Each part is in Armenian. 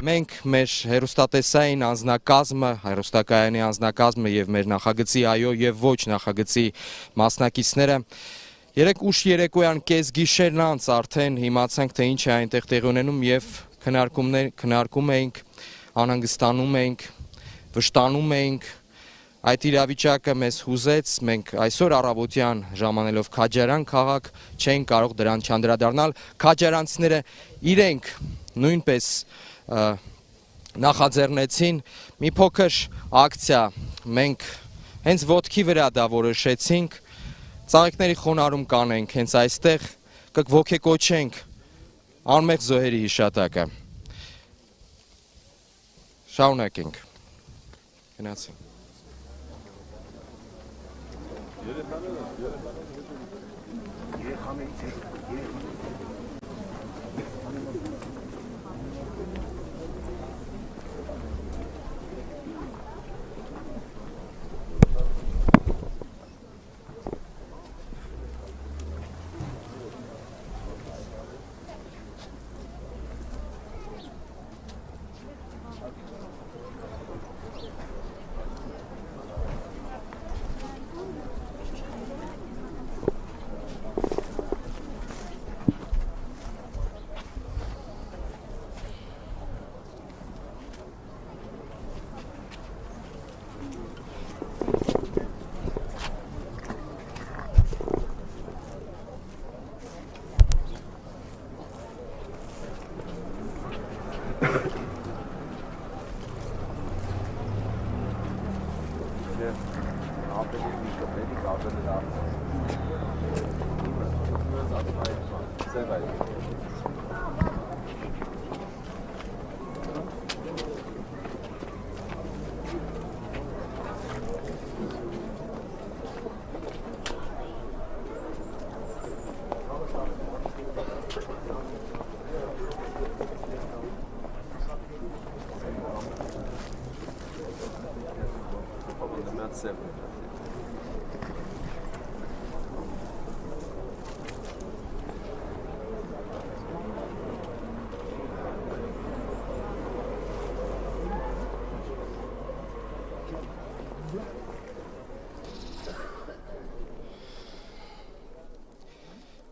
Մենք մեր հերոստատեսային հերոստակայանի անձնակազմը եւ մեր նախագծի այո եւ ոչ նախագծի մասնակիցները երեք ուշ երեկոյան կես գիշերն անց արդեն իմացանք թե ինչ է այնտեղ տեղի ունենում եւ քննարկում էինք, անհանգստանում էինք, վշտանում էինք, այդ իրավիճակը մեզ հուզեց, մենք այսօր առավոտյան ժամանելով Քաջարյան քաղաք չենք կարող դրան չանդրադառնալ, քաջարանցիները իրենք նույնպես նախաձեռնեցին մի փոքր ակցիա, մենք հենց ոտքի վրա դա որոշեցինք, ծաղիկների խոնարհում կանենք հենց այստեղ, կոգեկոչենք անմեղ զոհերի հիշատակը, շարունակենք, գնացինք։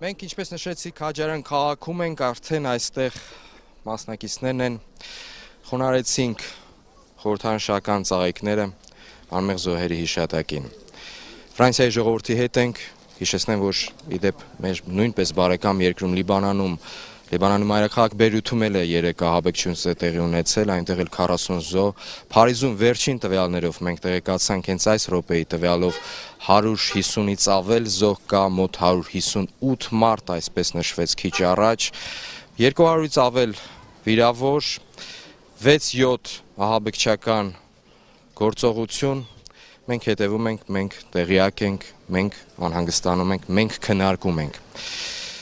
Մենք ինչպես նշեցի Քաջարյան քաղաքում ենք, արդեն այստեղ մասնակիցներն են, խոնարհեցինք խորհրդանշական ծաղիկները անմեղ զոհերի հիշատակին։ Ֆրանսիայի ժողովրդի հետ ենք, հիշեցնեմ, որ իդեպ մեր նույնպես բարեկամ երկրում Լիբանանում մայրաքաղաք Բեյրութում էլ է երեք ահաբեկչությունս է տեղի ունեցել, այնտեղ էլ 40 զոհ, Փարիզում վերջին տվյալներով մենք տեղեկացանք հենց այս րոպեի տվյալով 150-ից ավել զոհ կա, մոտ 158 մարդ այսպես նշվեց քիչ առաջ, 200-ից ավել վիրավոր, 6-7 ահաբեկչական գործողություն, մենք հետևում ենք, մենք տեղյակ ենք, մենք անհանգստանում ենք, մենք քննարկում ենք։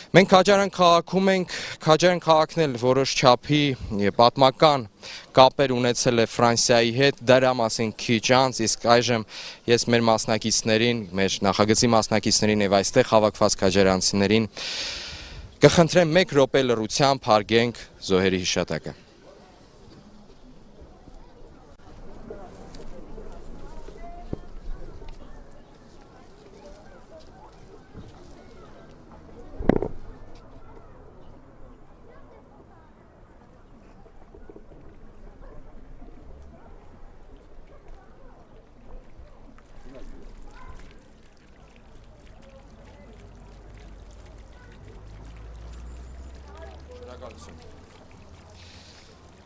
Մենք Քաջարյան քաղաքում ենք, Քաջարյան քաղաքն էլ որոշ չափի պատմական կապեր ունեցել է Ֆրանսիայի հետ, դրա մասին քիչ անց, իսկ այժմ ես մեր մասնակիցներին, մեր նախագծի մասնակիցներին եւ այստեղ հավաքված քաջարանցիներին կխնդրեմ 1 րոպե լռությամբ հարգենք զոհերի հիշատակը։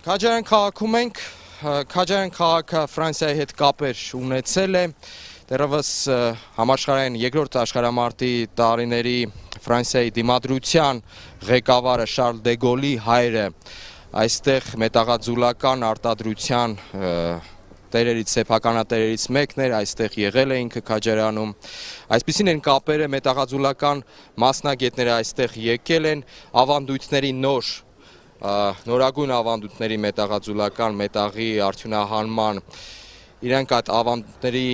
Քաջարյան քաղաքում ենք, Քաջարյան քաղաքը Ֆրանսիայի հետ կապեր ունեցել է, դեռևս համաշխարհային երկրորդ աշխարհամարտի տարիների Ֆրանսիայի դիմադրության ղեկավարը Շարլ դե Գոլի հայրը այստեղ մետաղաձուլական արտադրության տերերից, սեփականատերերից մեկն էր, այստեղ եղել է ինքը Քաջարյանում, այսպիսին են կապերը, մետաղաձուլական մասնագետները այստեղ եկել են, ավանդույթների նորագույն ավանդույթների մետաղաձուլական մետաղի արդյունահանման իրանք այդ ավանդների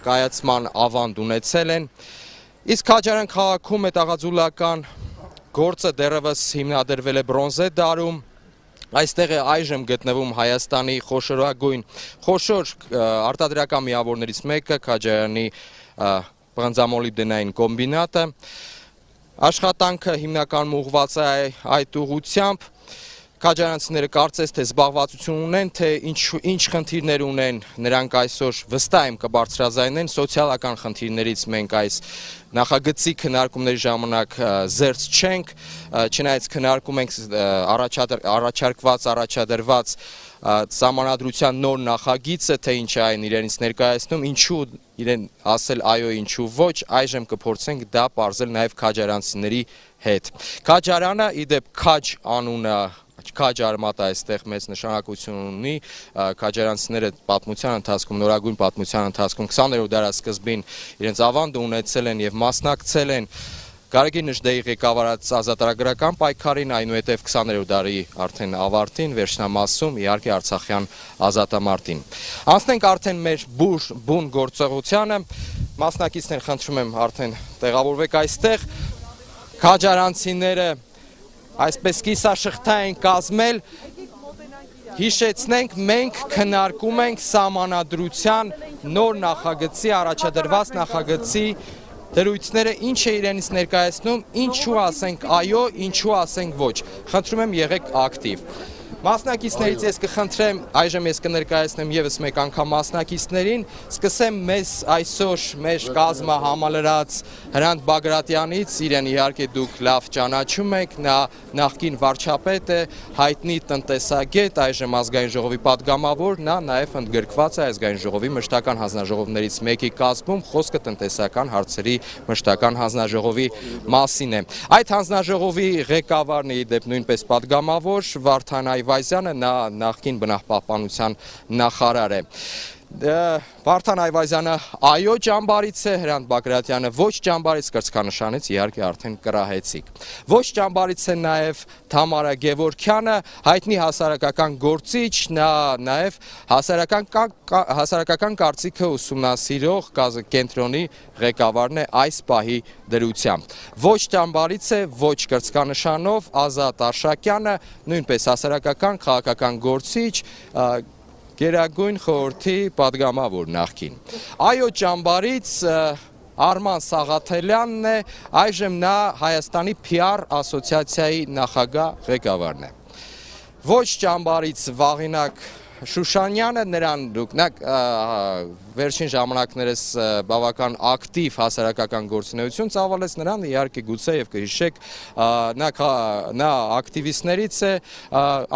կայացման ավանդ ունեցել են, իսկ Քաջարյան քաղաքում մետաղաձուլական գործը դեռևս հիմնադրվել է բրոնզե դարում, Այստեղ է այժմ գտնվում Հայաստանի խոշորագույն արտադրական միավորներից մեկը Քաջարյանի պղնձամոլիբդենային կոմբինատը։ Աշխատանքը հիմնականում ուղղված է այդ ուղղությամբ։ Քաջարյանցիները կարծես թե զբաղվածություն ունեն, թե ինչ խնդիրներ ունեն, նրանք այսօր վստահ եմ կբարձրաձայնեն, սոցիալական խնդիրներից մենք այս նախագծի քննարկումների ժամանակ զերծ չենք, չնայած քննարկում ենք առաջադրված Սահմանադրության նոր նախագիծը, թե ինչ է այն իրենից ներկայացնում, ինչու իրեն ասել այո, ինչու ոչ, այժմ կփորձենք դա պարզել նաև քաջարյանցիների հետ։ Քաջարյանը, իդեպ Քաջ անունը, Քաջ արմատը այստեղ մեծ նշանակություն ունի, քաջարյանցիները պատմության ընթացքում, նորագույն պատմության ընթացքում 20-րդ դարասկզբին իրենց ավանդը ունեցել են եւ մասնակցել են Գարեգին Նժդեի ղեկավարած ազատագրական պայքարին, այնուհետև 20-րդ դարի արդեն ավարտին, վերջնամասում իհարկե Արցախյան ազատամարտին։ Անցնենք արդեն մեր բուն գործողությանը, մասնակիցներ խնդրում եմ արդեն տեղավորվեք այստեղ, քաջարյանցիները այսպես կիսաշղթա են կազմել, հիշեցնենք, մենք քննարկում ենք Սահմանադրության նոր նախագծի, առաջադրված նախագծի դրույթները, ինչ է իրենից ներկայացնում, ինչու ասենք այո, ինչու ասենք ոչ։ Խնդրում եմ եղեք ակտիվ։ Մասնակիցներից ես կխնդրեմ, այժմ ես կներկայացնեմ եւս մեկ անգամ մասնակիցներին, սկսեմ մեզ այսօր մեր կազմը համալրած Հրանտ Բագրատյանից, իրեն իհարկե դուք լավ ճանաչում եք, նա նախկին վարչապետ է, հայտնի տնտեսագետ, այժմ ազգային ժողովի падգամավոր, նա նաև ընդգրկված է ազգային ժողովի մշտական հանձնաժողովներից մեկի կազմում, խոսքը տնտեսական հարցերի մշտական հանձնաժողովի մասին է։ Այդ հանձնաժողովի ղեկավարն է իդեպ նույնպես падգամավոր Վարդան Այվազյանը, նա նախկին բնապահպանության նախարար է։ Վարդան Այվազյանը այո ճամբարից է, Հրանտ Բագրատյանը ոչ ճամբարից, կրծքանշանից իհարկե արդեն կրահեցիք։ Ոչ ճամբարից է նաև Թամարա Գևորգյանը, հայտնի հասարակական գործիչ, նա նաև հասարակական կարծիքը ուսումնասիրող կենտրոնի ղեկավարն է այս պահի դրությամբ։ Ոչ ճամբարից է, ոչ կրծքանշանով Ազատ Արշակյանը, նույնպես հասարակական քաղաքական գործիչ, Գերագույն խորհրդի падգամավոր նախկին։ Այո ճամբարից Արման Սաղաթելյանն է, այժմ նա Հայաստանի PR ասոցիացիայի նախագահ ղեկավարն է։ Ոչ ճամբարից Վաղինակ Շուշանյանը, նրան դուք վերջին ժամանակներս բավական ակտիվ հասարակական գործունեություն ծավալեց, նրան իհարկե գուցե եւ կհիշեք, նա ակտիվիստներից է,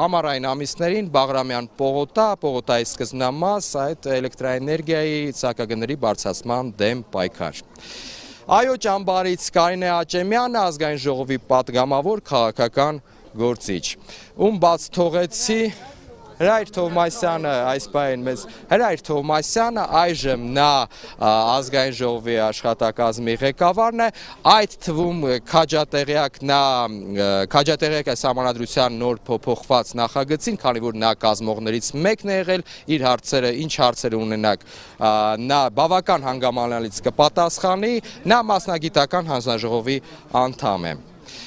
ամառային ամիսներին Բաղրամյան պողոտայի սկզբնամաս, այդ էլեկտրաէներգիայի ցակագների բարձրացման դեմ պայքար։ Այո ճամբարից Կարինե Աճեմյանը, ազգային ժողովի падգամավոր քաղաքական գործիչ, ում բաց թողեցի Հրայր Թովմասյանը, այս պահին մեզ Հրայր Թովմասյանը, այժմ նա ազգային ժողովի աշխատակազմի ղեկավարն է, այդ թվում քաջատեղյակ է Սահմանադրության նոր փոփոխված նախագծին, քանի որ նա կազմողներից մեկն է եղել, իր հարցերը, ինչ հարցեր ունենաք, նա բավական հանգամանալից կպատասխանի, նա մասնագիտական հանձնաժողովի անդամ է։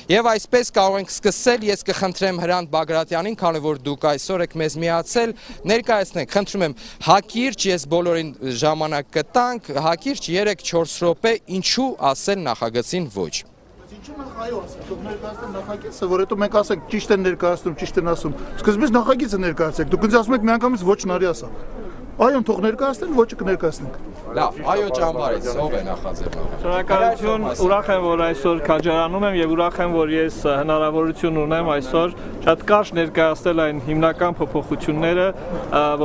Եվ այսպես կարող ենք սկսել, ես կխնդրեմ Հրանտ Բագրատյանին, քանի որ դուք այսօր եք մեզ միացել, ներկայացնեք, խնդրում եմ, հակիրճ, ես բոլորին ժամանակ կտանք, հակիրճ 3-4 րոպե, ինչու ասել նախագծին ոչ։ Ինչու մենք այո ասենք, դուք ներկայացնեք նախագիծը, որ հետո մենք ասենք ճիշտ են ներկայացնում, ճիշտ են ասում։ Սկզբից նախագիծը ներկայացեք, դուք ինձ ասում եք միանգամից ոչ նարի ասա։ Այո, թող ներկայացնեն, ոչը կներկայացնենք։ Լավ, այո ճամբարից, ով է նախաձեռնողը։ Շնորհակալություն, ուրախ եմ, որ այսօր քաջարանում եմ եւ ուրախ եմ, որ ես հնարավորություն ունեմ այսօր շատ կարճ ներկայացնել այն հիմնական փոփոխությունները,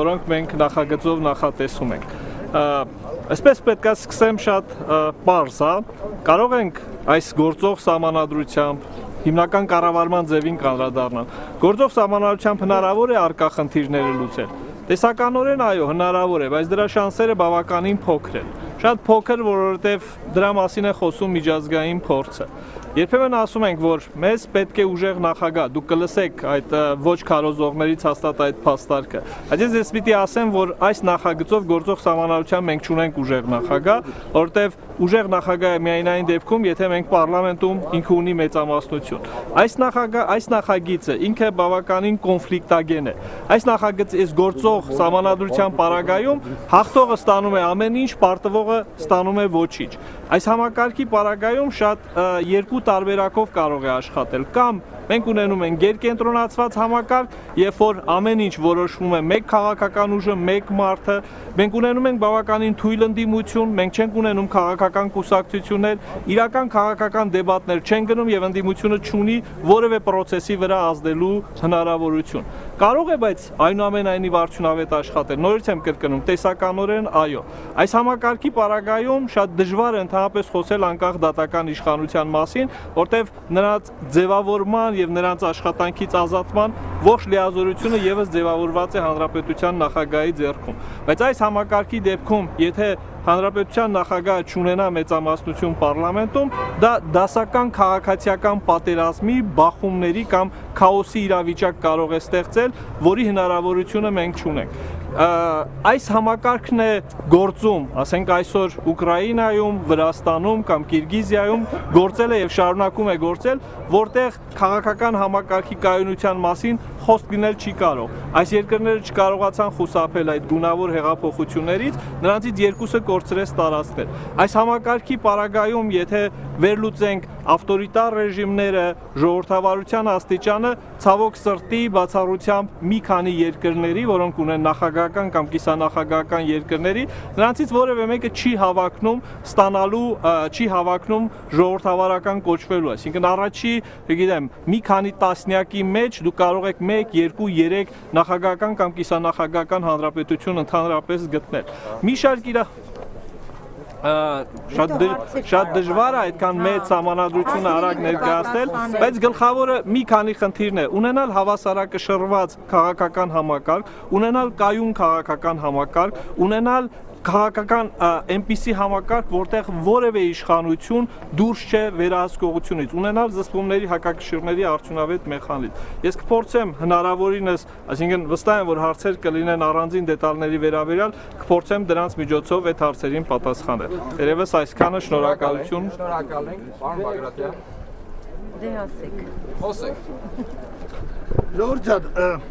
որոնք մենք նախագծով նախատեսում ենք։ Այսպես պետք է սկսեմ շատ պարզ, կարող ենք այս գործող սահմանադրությամբ հիմնական կառավարման ձևին կանդրադառնալ։ Գործող սահմանադրությամբ հնարավոր է առկա խնդիրները լուծել։ Տեսականորեն այո, հնարավոր է, բայց դրա շանսերը բավականին փոքր են։ Շատ փոքր, որովհետև դրա մասին է խոսում միջազգային փորձը։ Երբեմն ասում ենք, որ մեզ պետք է ուժեղ նախագահ, դուք կլսեք այդ ոչ քարոզողներից հաստատ այդ փաստարկը։ Բայց ես պիտի ասեմ, որ այս նախագծով գործող սահմանադրությամբ մենք չունենք ուժեղ նախագահ, որովհետև ուժեղ նախագահը միայնային դեպքում, եթե մենք պարլամենտում ինքը ունի մեծամասնություն։ Այս նախագիծը ինքը բավականին կոնֆլիկտագեն է։ Այս նախագծը գործող սահմանադրության պարագայում հաղթողը ստանում է ամեն ինչ, պարտվողը ստանում է ոչինչ։ Այս համակարգի պարագայում շատ երկու տարբերակով կարող է աշխատել, կամ մենք ունենում ենք գերկենտրոնացված համակարգ, երբ որ ամեն ինչ որոշվում է մեկ քաղաքական ուժը, մեկ մարդը, մենք ունենում ենք բավականին թույլ ընդդիմություն, մենք չենք ունենում քաղաքական կուսակցություններ, իրական քաղաքական դեբատներ չեն գնում եւ ընդդիմությունը չունի որևէ process-ի վրա ազդելու հնարավորություն։ Կարող է, բայց այնուամենայնիվ արդյունավետ աշխատել։ Նորից եմ կրկնում, տեսականորեն այո։ Այս համակարգի պարագայում շատ դժվար է ընդհանրապես խոսել անկախ դատական իշխանության մասին, որտեղ նրանց ձևավորման եւ նրանց աշխատանքից ազատման ողջ լիազորությունը եւս ձևավորված է հանրապետության նախագահի ձեռքում։ Բայց այս համակարգի դեպքում, եթե հանրապետության նախագահը չունենա մեծամասնություն պարլամենտում, դա դասական քաղաքացիական պատերազմի, բախումների կամ քաոսի իրավիճակ կարող է ստեղծել, որի հնարավորությունը մենք չունենք։ Այս համակարգն է գործում, ասենք այսօր Ուկրաինայում, Վրաստանում կամ Կիրգիզիայում գործել է եւ շարունակում է գործել, որտեղ քաղաքական համակարգի կայունության մասին խոսք լինել չի կարող։ Այս երկրները չկարողացան խուսափել այդ գունավոր հեղափոխություններից, նրանցից երկուսը կորցրեց տարածքներ։ Այս համակարգի պարագայում, եթե վերլուծենք ավտորիտար ռեժիմները, ժողովրդավարության աստիճանը, ցավոք սրտի բացառությամբ մի քանի երկրների, որոնք ունեն նախագահական կամ կիսանախագահական երկրների, նրանցից որևէ մեկը չի հավակնում ժողովրդավարական կոչվելու, այսինքն առաջի, գիտեմ, մի քանի տասնյակի մեջ դուք կարող եք 1, 2, 3 նախագահական կամ կիսանախագահական հանրապետություն ընդհանրապես գտնել։ Մի շարք շատ դժվար է այդքան մեծ սահմանադրությունը արագ ներկայացնել, բայց գլխավորը մի քանի խնդիրն է՝ ունենալ հավասարակշռված քաղաքական համակարգ, ունենալ կայուն քաղաքական համակարգ, ունենալ քաղաքական այնպիսի համակարգ, որտեղ որևէ իշխանություն դուրս չէ վերահսկողությունից, ունենալ զսպումների հակակշիռների արդյունավետ մեխանիզմ։ Ես կփորձեմ հնարավորինս, այսինքն վստահ եմ, որ հարցեր կլինեն առանձին դետալների վերաբերյալ, կփորձեմ դրանց միջոցով այդ հարցերին պատասխանել։ Երևս այսքանը, շնորհակալություն։ Շնորհակալ ենք, պարոն Բագրատյան։ Դե ասեք։ Ժողովուրդ ջան,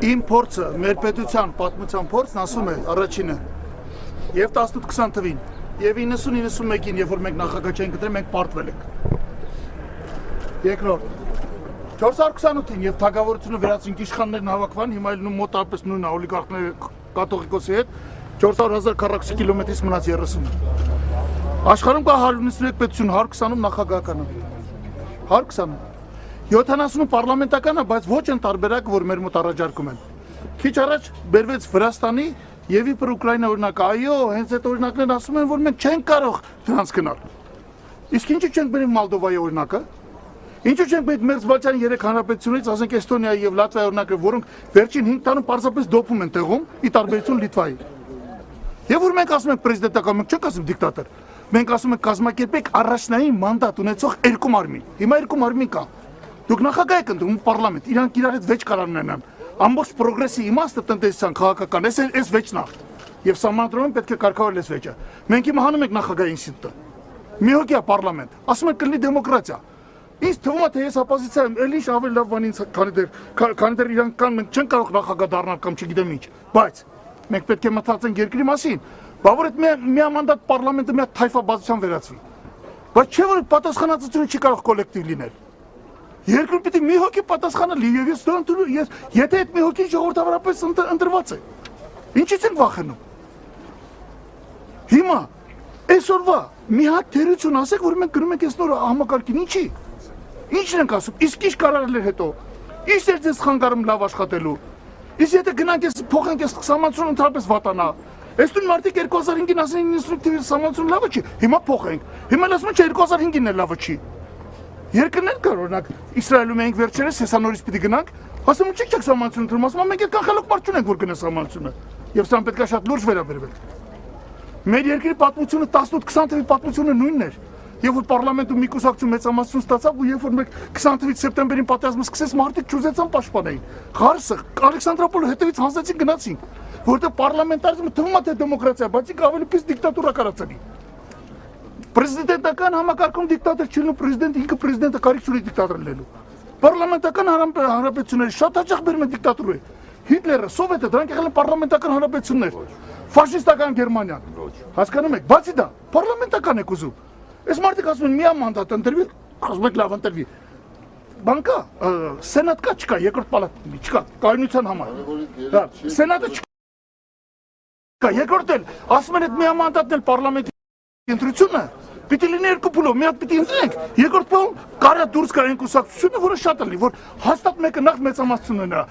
իմ փորձը, մեր պետության պատմության փորձն ասում է առաջինը եւ 18-20 թվին եւ 90-91-ին, երբ որ մենք նախագահ չենք գտել, մենք պարտվել ենք։ Երկրորդ 428-ին եւ թագավորությունը վերացրինք, իշխաններն հավաքվան, հիմա էլ մոտավորապես նույնն է, օլիգարխները կաթողիկոսի հետ 400,000 քառակուսի կիլոմետրից մնաց 30-ը։ Աշխարհում կա 191 պետություն, 120-ում նախագահական, 120-ում 70-ում պարլամենտական է, բայց ոչ են տարբերակ, որ մեր մոտ առաջարկում են։ Քիչ առաջ բերվեց Վրաստանի եւ իբր Ուկրաինա օրինակը, այո, հենց այդ օրինակներն ասում են, որ մենք չենք կարող դրանց գնալ։ Իսկ ինչու չենք բերում Մոլդովայի օրինակը։ Ինչու չենք բերում Մերձբալթյան 3 հանրապետությունից, ասենք Էստոնիայի եւ Լատվիայի օրինակը, որոնք վերջին 5 տարում պարզապես դոփում են տեղում, ի տարբերություն Լիտվայի։ Եվ որ մենք ասում ենք պրեզիդենտական, մենք չենք ասում դիկտատոր։ Մենք ասում ենք կազմակերպեք առաջնային մանդատ ունեցող 2 մարմին։ Հիմա 2 մարմին կա։ Դուք նախագահ եք ընդունում պարլամենտ, իրանք իրար հետ վեճ կարող ունենան։ Ամբողջ պրոգրեսի իմաստը տնտեսության քաղաքական, այս վեճն է։ Եվ սահմանադրում պետք է կարգավորել այս վեճը։ Մենք հիմա հանում ենք նախագահի ինստիտուտը։ Մի հոգի է պարլամենտ, ասում ենք կլինի դեմոկրատիա։ Ինձ թվում է, թե ես оппозиցիա եմ, ելի ավելի լավ բան ինձ քանի դեռ իրանք կան, մենք չենք կարող նախագահ դառնալ կամ չգիտեմ ինչ, բայց մենք պետք է մտածենք երկրի մասին, բավարար է միամանդատ պարլամենտը մի հատ թայֆաբազության վերածվի։ Բայց չէ՞ որ պատասխանատվությունը չի կարող կոլեկտիվ լինել։ Երկրում պիտի մի հոգի պատասխանելի եւ ես դա ընդունում ես, եթե այդ մի հոգին ժողովրդավարապես ընտրված է։ Ինչից են վախենում։ Հիմա այսօրվա մի հատ թերություն ասեք, որ մենք գրում ենք այս նոր համակարգին, ինչի։ Ինչն ենք ասում, իսկ ինչ կարարել էր հետո։ Ինչ էր ձեզ խանգարում լավ աշխատելու։ Իսկ եթե գնանք ես փոխենք այս սահմանությունը ընդհանրապես վատանա։ Այս տուն մարդիկ 2005-ին ասեն 95 թվի սահմանությունը լավը չի, հիմա փոխենք։ Հիմա ասում են չէ 2005-ին էլ լավը չի։ Երկրներ կար, օրինակ Իսրայելում էինք վերջերս, հեսա նորից պիտի գնանք, ասում են չեք սահմանություն ընդունում, ասում են մենք էլ կանխալոք մարդ չունենք, որ գնա սահմանությունը։ Եվ սա պետք է շատ լուրջ վերաբերվել։ Մեր երկրի պատմությունը 18-20 թվի պատմությունը նույնն էր։ Երբ որ պարլամենտում մի կուսակցություն մեծամասնություն ստացավ ու երբ որ մենք 20 թվականին սեպտեմբերին պատերազմը սկսեց, մարդիկ չուզեցան պաշտպանել։ Խարսը Ալեքսանդրապոլը հետևից հանձնեցին գնացին, որտեղ պարլամենտարիզմը թվում է թե դեմոկրատիա, բայց ինքը ավելի պես դիկտատուրա կարացանի։ Պրեզիդենտական համակարգում դիկտատոր չի լինում, պրեզիդենտը ինքը պրեզիդենտը կարիք ունի դիկտատոր լինելու։ Պարլամենտական հանրապետությունները շատ հաճախ բերում են դիկտատուրի։ Հիտլերը, Սովետը դրանք եղել են պարլամենտական հանրապետություններ։ Ֆաշիստական Գերմանիան։ Հասկանում եք, բացի դա, պարլամենտական եք ուզում։ Այս մարդիկ ասում են մի մանդատ ընտրվի, ասում եք լավ ընտրվի։ Բան կա, սենատ կա, չկա, երկրորդ պալատը չկա, կայունության համար։ Դա սենատը չկա, երկրորդ էլ ասում են այդ մի մանդատն էլ պարլամենտի ընտրությունը պիտի լինի երկու փուլով, մի հատ պիտի ընտրենք, երկրորդ փուլում կարա դուրս գա այն կուսակցությունը, որը շատ է լինի, որ հաստատ մեկը նախ մեծամասնություն ունենա։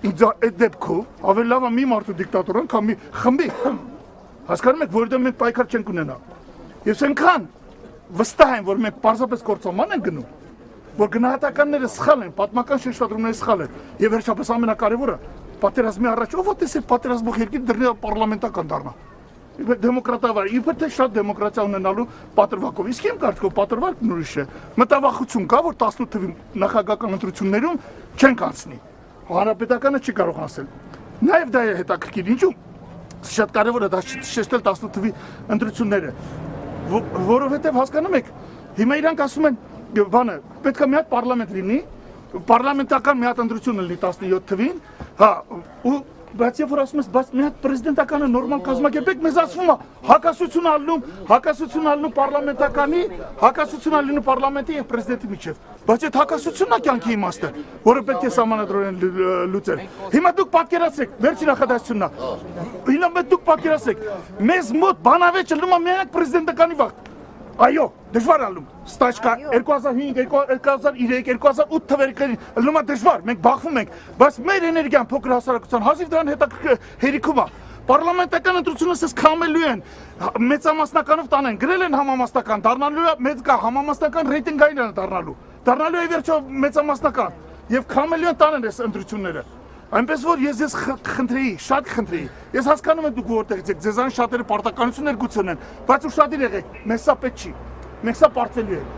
Ինձ այդ դեպքում ավելի լավ է մի մարդու դիկտատորան, քան մի խմբի։ Հասկանում եք, որովհետև մենք պայքար չենք ունենա։ Ես այնքան վստահ եմ, որ մենք պարզապես կործանման ենք գնում, որ գնահատականները սխալ են, պատմական շեշտադրումները սխալ են, եւ վերջապես ամենակարևորը, պատերազմի առաջ ով է պատերազմող երկիր դեռ պարլամենտական դառնա։ Դեմոկրատավար, իբր թե շատ դեմոկրատիա ունենալու պատրվակով, իսկ իմ կարծիքով պատրվակն ուրիշ է։ Մտավախություն կա, որ 18 թվականի նախագահական ընտրություններում չենք անցնի։ Հանրապետականը չի կարող անցնել։ Նաև դա է հետաքրքիր, ինչու՞։ Շատ կարևոր է դա շեշտել 18 թվականի ընտրությունները, որովհետև հասկանում եք, հիմա իրանք ասում են, բանը, պետք է մի հատ պարլամենտ լինի, պարլամենտական մի հատ ընտրություն լինի 17 թվականին, հա, ու բայց երբ որ ասում ես, բայց մի հատ պրեզիդենտականը նորմալ կազմակերպեք, մեզ ասվում է հակասություն ալնում պարլամենտականի, հակասություն ալնում պարլամենտի եւ պրեզիդենտի միջեւ։ Բայց այդ հակասությունն է կյանքի իմաստը, որը պետք է սահմանադրորեն լուծել։ Հիմա դուք պատկերացրեք, վերջին նախադասությունն է։ Հիմա դուք պատկերացրեք, մեզ մոտ բանավեճը լնում է միայն պրեզիդենտականի վաղ։ Այո, դժվար ալում։ Ստաճ կա 2005, 2003, 2008 թվերին լնում է դժվար, մենք բախվում ենք, բայց մեր էներգիան փոքր հասարակության հազիվ դրան հերիքում է։ Պարլամենտական ընտրությունը սես քամելու են, մեծամասնականով տանեն, գրել են համամասնական, դառնալու է մեծ կա համամասնական ռեյտինգային են դառնալու է վերջո մեծամասնական եւ քամելու են տանեն այս ընտրությունները։ Այնպես որ ես խնդրեի, շատ խնդրեի։ Ես հասկանում եմ դուք որտեղից եք, ձեզան շատերը պարտականություններ գուցե ունեն, բայց ուշադիր եղեք, մեզ սա պետք չի։ Մենք սա պարտվելու ենք։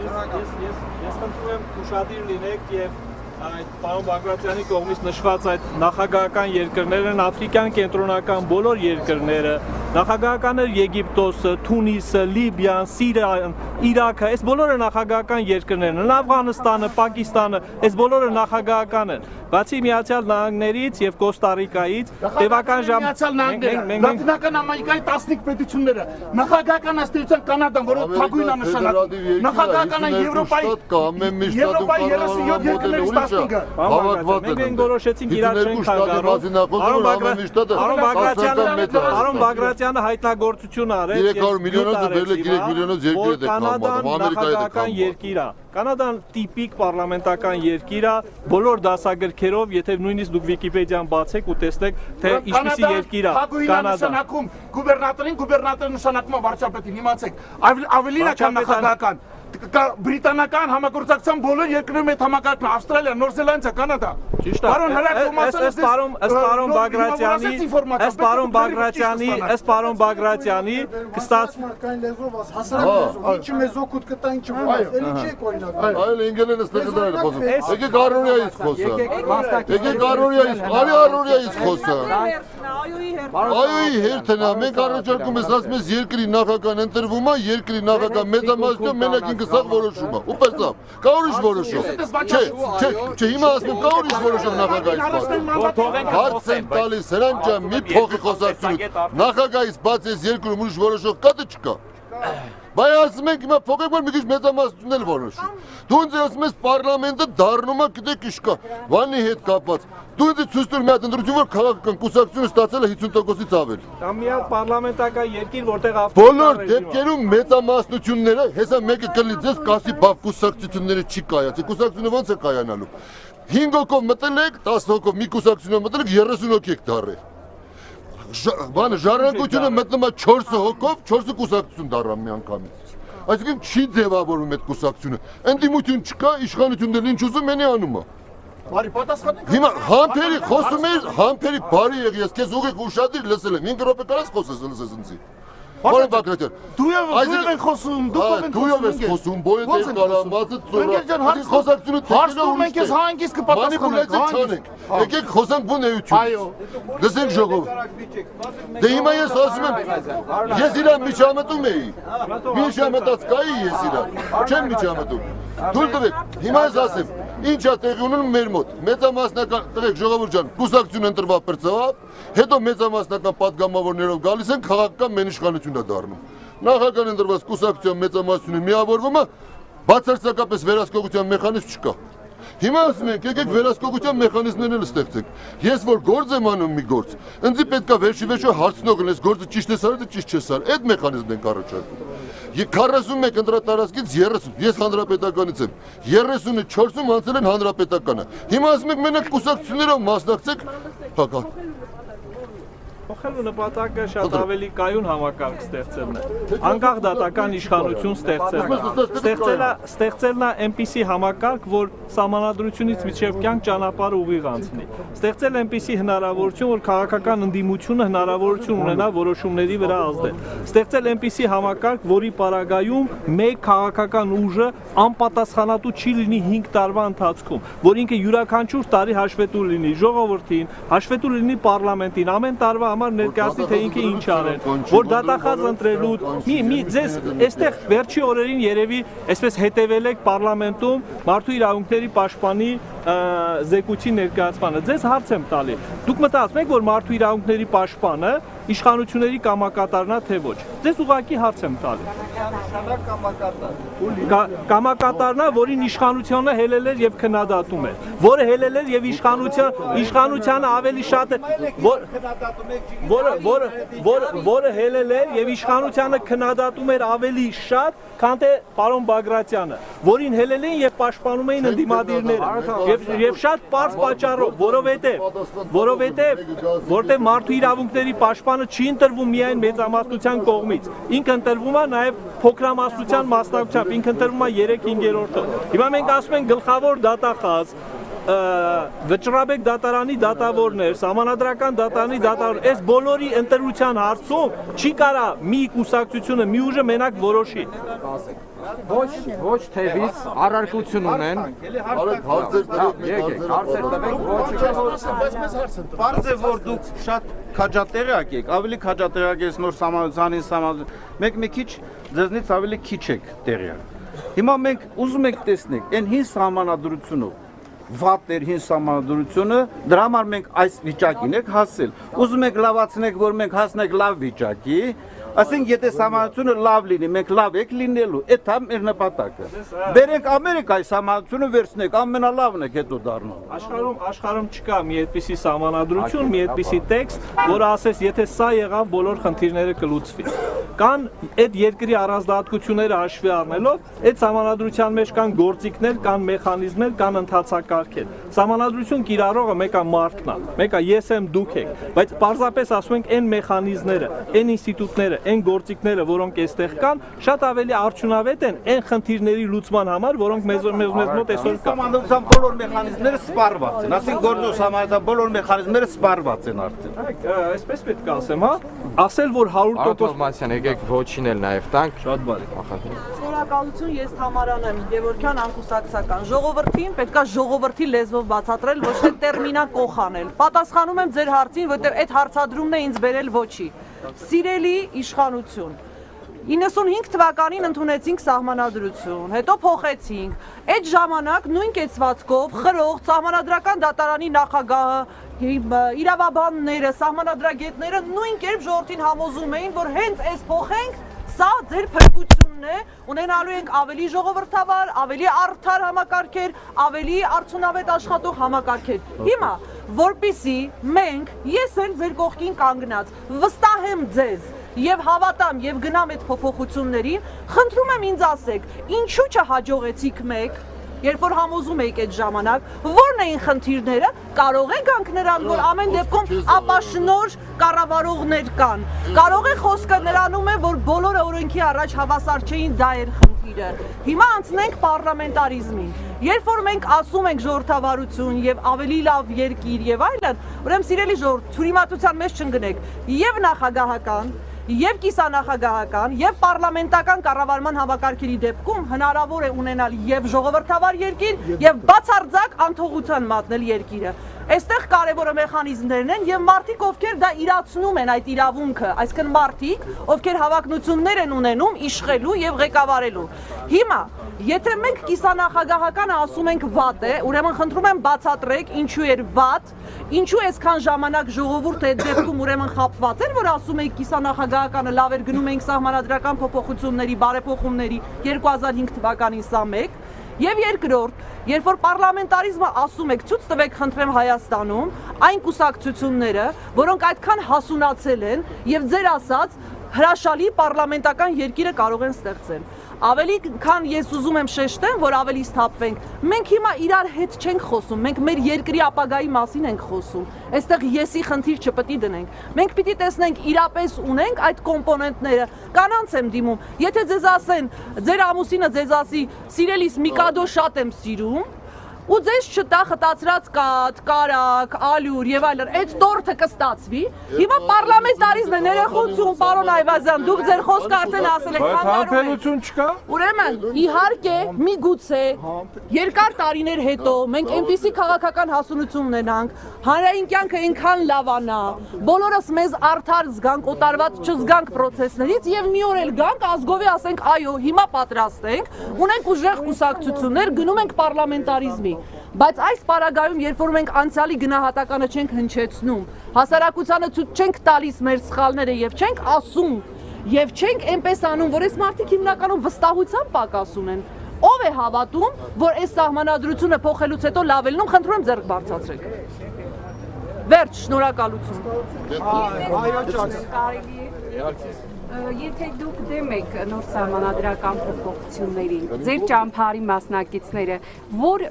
Ես խնդրում եմ ուշադիր լինեք եւ այդ պարոն Բագրատյանի կողմից նշված այդ նախագահական երկրներն են աֆրիկյան կենտրոնական բոլոր երկրները, նախագահականներ Եգիպտոսը, Թունիսը, Լիբիան, Սիրիան, Իրաքը, այս բոլորը նախագահական երկրներն են, Աֆղանստանը, Պակիստանը, այս բոլորը նախագահական են։ Բացի Միացյալ Նահանգներից եւ Կոստարիկայից, տևական Լատինական Ամերիկայի 15 պետությունները, նախագահական աստիճան Կանադան, որը թագուհին է նշանակում, նախագահական Եվրոպայի 37 երկրներից 15-ը։ Մենք որոշեցինք իրար չենք խանգարում։ Պարոն Բագրատյանը հայտնագործություն արեց 300 միլիոնով բերել 3 միլիոնով երկիր է Կանադան նախագահական երկիր է։ Կանադան տիպիկ պարլամենտական երկիր է, բոլոր դասագրքերով, եթե նույնիսկ դուք Վիկիպեդիան բացեք ու տեսնեք, թե ինչպիսի երկիր է Կանադան։ Գուբերնատորը նշանակում է վարչապետին, իմացեք, ավելին է քան նախագահական։ Բրիտանական համագործակցության բոլոր երկրներում այդ համակարգն Ավստրալիա, Նոր Զելանդիա, Կանադա։ Ճիշտ է։ Ըստ պարոն Բագրատյանի կստացվի ինչի մեզ օգուտ կտա ինչի ոչ, էլի չի օրինակ։ Այլ ինգլեն ստեղծել խոսում։ Եկեք առօրյայից խոսա։ Եկեք առօրյայից, առօրյայից խոսա։ Այոյի հերթն է, մենք առաջարկում ես ասում ես երկրի նախագահան ընտրվում է, երկրի նախագահ մեծամասնություն մենակ ինքը սա որոշում է։ Ու պես լավ։ Կա ուրիշ որոշում։ Չէ, հիմա ասում եմ կա ուրիշ որոշում նախագահից։ Հարց եմ տալիս Հրանտ ջան, մի փոխի խոսակցությունը։ Նախագահից բաց այս երկրում ուրիշ որոշող կա թե չկա։ Բայց ասում ենք հիմա փոխեք որ մի քիչ մեծամասնությունն էլ որոշում։ Դու ինձ ասում ես պարլամենտը դառնում է գիտեք ինչ կա, բանի հետ կապված։ Դու ինձ ցույց տուր մի հատ ընտրություն որ քաղաքական կուսակցությունը ստացել է 50%-ից ավել։ Դա մի հատ պարլամենտական երկիր, որտեղ բոլոր դեպքերում մեծամասնությունները, հեսա մեկը կլինի ձեզ կասի բավ կուսակցությունները չի կայացել։ Կուսակցությունը ո՞նց է կայանալու։ 5 հոգով մտել եք, 10 հոգով մի կուսակցությունով մտել եք, 30 հոգի եք դառել։ Բանը ժառանգությունը մտնում է 4 հոգով, 4 կուսակցություն դառա մի անգամից։ Այսինքն չի ձևավորվում այդ կուսակցությունը։ Ընդդիմություն չկա, իշխանությունն ինչ ուզում անի անում է։ Բարի պատասխանեք։ Հիմա համբերի խոսում ես, համբերի բարի եղի, ես քեզ ուղիղ ուշադիր լսել եմ։ 5 րոպե կարաս խոսես լսես ինձ։ Պարոն Բագրատյան, Դու եք խոսում, դու ես խոսում, բոյը դեր կարամածը ծորա։ Խոսակցությունը հարցնում ենք ես հանգիստ կպատասխանենք։ Եկեք խոսանք բուն էություն։ Այո։ Լսենք ժողով։ Դե հիմա ես ասում եմ, ես իրան միջամտում էի։ Միջամտած կայի ես իրան։ Չեմ միջամտում։ Թույլ տվեք, հիմա ես ասեմ, ինչա տեղի ունենում մեր մոտ։ Մեծամասնական տղեկ ժողովուրդ ջան, կուսակցություն ընտրվա բրծավ, հետո մեծամասնական падգամավորներով գալիս են քաղաքական մենիշխանություն է դառնում։ Նախագահան ընտրված կուսակցության մեծամասնությունը միավորվում է, բացարձակապես վերահսկողության մեխանիզմ չկա։ Հիմա ասում ենք, եկեք վերահսկողության մեխանիզմներն էլ ստեղծենք։ Ես որ գործ եմ անում մի գործ, ինձ պետքա վերջի վերջո հարցնող լինես, գործը ճիշտ է արել, ճիշտ չես արել։ Այդ մեխանիզմն ենք առաջարկում։ 41 ընտրատարածքից 30, ես հանրապետականից եմ, 34-ում անցել են հանրապետականը։ Հիմա ասում եք մենակ կուսակցություններով մասնակցեք, հակա։ Փոխելու նպատակը շատ ավելի կայուն համակարգ ստեղծելն է։ Անկախ դատական իշխանություն ստեղծելն է այնպիսի համակարգ, որ սահմանադրությունից մինչև կյանք ճանապարհը ուղիղ անցնի։ Ստեղծել այնպիսի հնարավորություն, որ քաղաքական ընդդիմությունը հնարավորություն ունենա որոշումների վրա ազդել։ Ստեղծել այնպիսի համակարգ, որի պարագայում մեկ քաղաքական ուժը անպատասխանատու չի լինի 5 տարվա ընթացքում, որ ինքը յուրաքանչյուր տարի հաշվետու լինի ժողովրդին, հաշվետու լինի պարլամենտին, ամեն տարվա համար ներկայացնի թե ինքը ինչ արել, որ դատախազ ընտրելու, ձեզ այստեղ վերջի օրերին երևի այսպես հետևել եք պարլամենտում մարդու իրավունքների պաշտպանի զեկույցի ներկայացմանը, ձեզ հարց եմ տալի, դուք մտածում եք, որ մարդու իրավունքների պաշտպանը իշխանությունների կամակատարնա թե ոչ, ձեզ ուղղակի հարց եմ տալի։ Կամակատարնա, որին իշխանությունը հելել էր եւ քննադատում էր, որը հելել էր եւ իշխանությանը ավելի շատ որը հելել էր եւ իշխանությանը քննադատում էր ավելի շատ, քան թե պարոն Բագրատյանը, որին հելել էին եւ պաշտպանում էին ընդդիմադիրները եւ շատ պարզ պատճառով, որովհետեւ մարդու իրավունքների պաշտպանը չի ընտրվում միայն մեծամասնության կողմից, ինքը ընտրվում է նաեւ փոքրամասնության մասնակցությամբ, ինքը ընտրվում է 3/5-ով։ Հիմա մենք ասում ենք գլխավոր դատախազ Վճռաբեկ դատարանի դատավորներ, սահմանադրական դատարանի դատավոր, այս բոլորի ընտրության հարցում չի կարա մի կուսակցությունը, մի ուժը մենակ որոշի։ Ոչ թևից առարկություն ունեն։ Պարզ է, որ դուք շատ քաջատեղյակ եք, ավելի քաջատեղյակ եք նոր սահմանադրության, մեկ մի քիչ ձեզնից ավելի քիչ եք տեղյակ։ Հիմա մենք ուզում ենք տեսնենք այն հին սահմանադրությունով վատ էր հին սահմանադրությունը, դրա համար մենք այս վիճակին ենք հասել։ Ուզում ենք լավացնենք, որ մենք հասնենք լավ վիճակի, ասենք եթե սահմանադրությունը լավ լինի, մենք լավ եք լինելու, այդ է մեր նպատակը։ Բերենք Ամերիկայի սահմանադրությունը վերցնենք, ամենալավն եք հետո դառնալ։ Աշխարհում չկա մի այդպիսի սահմանադրություն, մի այդպիսի տեքստ, որը ասես, եթե սա եղավ, բոլոր խնդիրները կլուծվի։ Կան այդ երկրի առանձնահատկությունները հաշվի առնելով, այդ սահմանադրության մեջ կան գործիքներ, կան մեխանիզմներ, կան ընթացակարգեր։ Սահմանադրություն կիրառողը մեկը մարդն է, մեկը ես եմ, դուք եք, բայց պարզապես ասում ենք այն մեխանիզմները, այն ինստիտուտները, այն գործիքները, որոնք այստեղ կան, շատ ավելի արդյունավետ են այն խնդիրների լուծման համար, որոնք մեզ մոտ այսօր կան։ Սահմանադրության բոլոր մեխանիզմները սպառված են, ասենք գործող սահմանադրության բոլոր մեխանիզմները սպառված են արդեն։ Այսպես պետք է ասեմ, հա, ասել, որ 100% եկեք ոչին էլ նաև տանք։ Շատ բարի։ Շնորհակալություն, ես Թամարան եմ, Գևորգյան անկուսակցական։ Ժողովրդին պետքա ժողովրդի լեզվով բացատրել, ոչ թե տերմինակոխ անել։ Պատասխանում եմ ձեր հարցին, որտեղ այդ հարցադրումն է ինձ բերել ոչի։ Սիրելի իշխանություն, 95 թվականին ընդունեցինք սահմանադրություն, հետո փոխեցինք։ Այդ ժամանակ նույն կեցվածքով խրող սահմանադրական դատարանի նախագահը, իրավաբանները, սահմանադրագետները նույն կերպ ժողովրդին համոզում էին, որ հենց այս փոխենք, սա ձեր փրկությունն է, ունենալու ենք ավելի ժողովրդավար, ավելի արդար համակարգեր, ավելի արդյունավետ աշխատող համակարգեր։ Հիմա, որպիսի մենք, ես էլ ձեր կողքին կանգնած, վստահեմ ձեզ եւ հավատամ եւ գնամ այդ փոփոխություններին, խնդրում եմ ինձ ասեք, ինչու չհաջողեցիք մեկ, երբ որ համոզում եք այդ ժամանակ, ո՞րն էին խնդիրները, կարող է գանք նրան, որ ամեն դեպքում ապաշնոր կառավարողներ կան։ Կարող է խոսքը նրանում է, որ բոլորը օրենքի առաջ հավասար չէին, դա էր խնդիրը։ Հիմա անցնենք պարլամենտարիզմին։ Երբ որ մենք ասում ենք ժողովրդավարություն եւ ավելի լավ երկիր եւ այլն, ուրեմն սիրելի ժողովուրդ, թյուրիմացության մեջ չընկնեք, եւ նախագահական եւ կիսանախագահական եւ պարլամենտական կառավարման համակարգերի դեպքում հնարավոր է ունենալ եւ ժողովրդավար երկիր եւ բացարձակ անթողության մատնել երկիրը։ Այստեղ կարևորը մեխանիզմներն են եւ մարդիկ, ովքեր դա իրացնում են այդ իրավունքը, այսինքն մարդիկ, ովքեր հավակնություններ են ունենում իշխելու եւ ղեկավարելու։ Հիմա, եթե մենք կիսանախագահականը ասում ենք վատ է, ուրեմն խնդրում եմ բացատրեք ինչու էր վատ, ինչու այսքան ժամանակ ժողովուրդը այդ դեպքում ուրեմն խաբված էր, որ ասում եք կիսանախագահականը լավ էր, գնում ենք սահմանադրական փոփոխությունների, բարեփոխումների 2005 թվականին սա մեկ։ Եվ երկրորդ, երբ որ պարլամենտարիզմը ասում եք, ցույց տվեք խնդրեմ Հայաստանում այն կուսակցությունները, որոնք այդքան հասունացել են եւ ձեր ասած հրաշալի պարլամենտական երկիրը կարող են ստեղծել։ Ավելի քան ես ուզում եմ շեշտեմ, որ ավելի սթափվենք, մենք հիմա իրար հետ չենք խոսում, մենք մեր երկրի ապագայի մասին ենք խոսում։ Այստեղ եսի խնդիր չպետք է դնենք։ Մենք պիտի տեսնենք իրապես ունենք այդ կոմպոնենտները։ Կանանց եմ դիմում, եթե ձեզ ասեն, ձեր ամուսինը ձեզ ասի, սիրելիս Միկադո շատ եմ սիրում, ու ձեզ չտա խտացրած կաթ, կարակ, ալյուր եւ այլն, այդ տորթը կստացվի։ Հիմա պարլամենտարիզմն է, ներողություն, պարոն Այվազյան, դուք ձեր խոսքը արդեն ասել եք, Համբերություն չկա։ Ուրեմն, իհարկե, միգուցե երկար տարիներ հետո մենք այնպիսի քաղաքական հասունություն ունենանք, հանրային կյանքը այնքան լավանա, բոլորս մեզ արդար զգանք, օտարված չզգանք process-ներից եւ մի օր էլ գանք ազգովի ասենք, այո, հիմա պատրաստ ենք, ունենք ուժեղ կուսակցություններ, գնում ենք պարլամենտարիզմի։ Բայց այս պարագայում, երբ որ մենք անցյալի գնահատականը չենք հնչեցնում, հասարակությանը ցույց չենք տալիս մեր սխալները եւ չենք ասում եւ չենք այնպես անում, որ այս մարդիկ հիմնականում վստահության պակաս ունեն, ով է հավատում, որ այս սահմանադրությունը փոխելուց հետո լավ է լինում, խնդրում եմ ձեռք բարձրացրեք։ Վերջ, շնորհակալություն։ Այո, ճակ։ Եթե դուք դեմ եք նոր սահմանադրական փոփոխություններին, ձեր ճամփարի մասնակիցները որ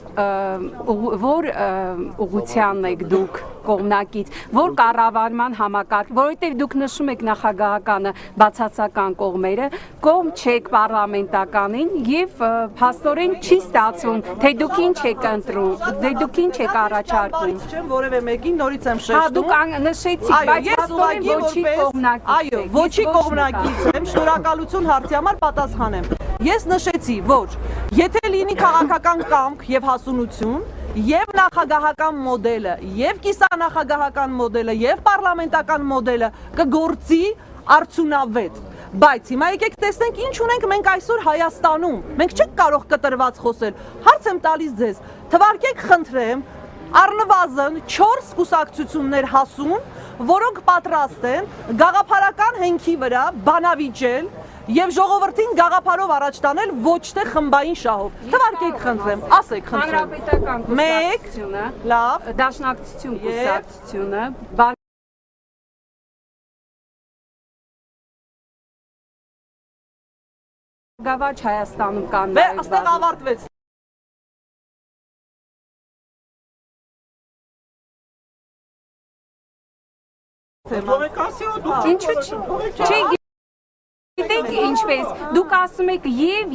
ուղղությանն եք դուք կողմնակից, որ կառավարման համակարգ, որովհետև դուք նշում եք նախագահականը բացասական կողմերը, կողմ չեք պարլամենտականին եւ փաստորեն չի ստացվում, թե դուք ինչ եք ընտրում, թե դուք ինչ եք առաջարկում։ Չեմ որևէ մեկին նորից եմ շեշտում։ Հա, դուք նշեցիք, բայց փաստորեն ոչի կողմնակից։ Այո, ոչի կողմնակից եմ, շնորհակալություն հարցի համար պատասխանեմ։ Ես նշեցի, որ եթե լինի քաղաքական կամք եւ հասունություն, եւ նախագահական մոդելը, եւ կիսանախագահական մոդելը, եւ պարլամենտական մոդելը կգործի արդյունավետ։ Բայց հիմա եկեք տեսնենք ինչ ունենք մենք այսօր Հայաստանում։ Մենք չենք կարող կտրված խոսել։ Հարց եմ տալիս ձեզ, թվարկեք խնդրեմ, առնվազն 4 կուսակցություններ հասուն, որոնք պատրաստ են գաղափարական հենքի վրա բանավիճել եւ ժողովրդին գաղափարով առաջ տանել, ոչ թե խմբային շահով։ Թվարկեք խնդրեմ, ասեք խնդրեմ։ Հանրապետական կուսակցությունը, լավ, Դաշնակցություն կուսակցությունը, Բարգավաճ Հայաստանում կան։ Այստեղ ավարտվեց։ Ինչու՞ չի։ Գիտեք ինչպես, դուք ասում եք եւ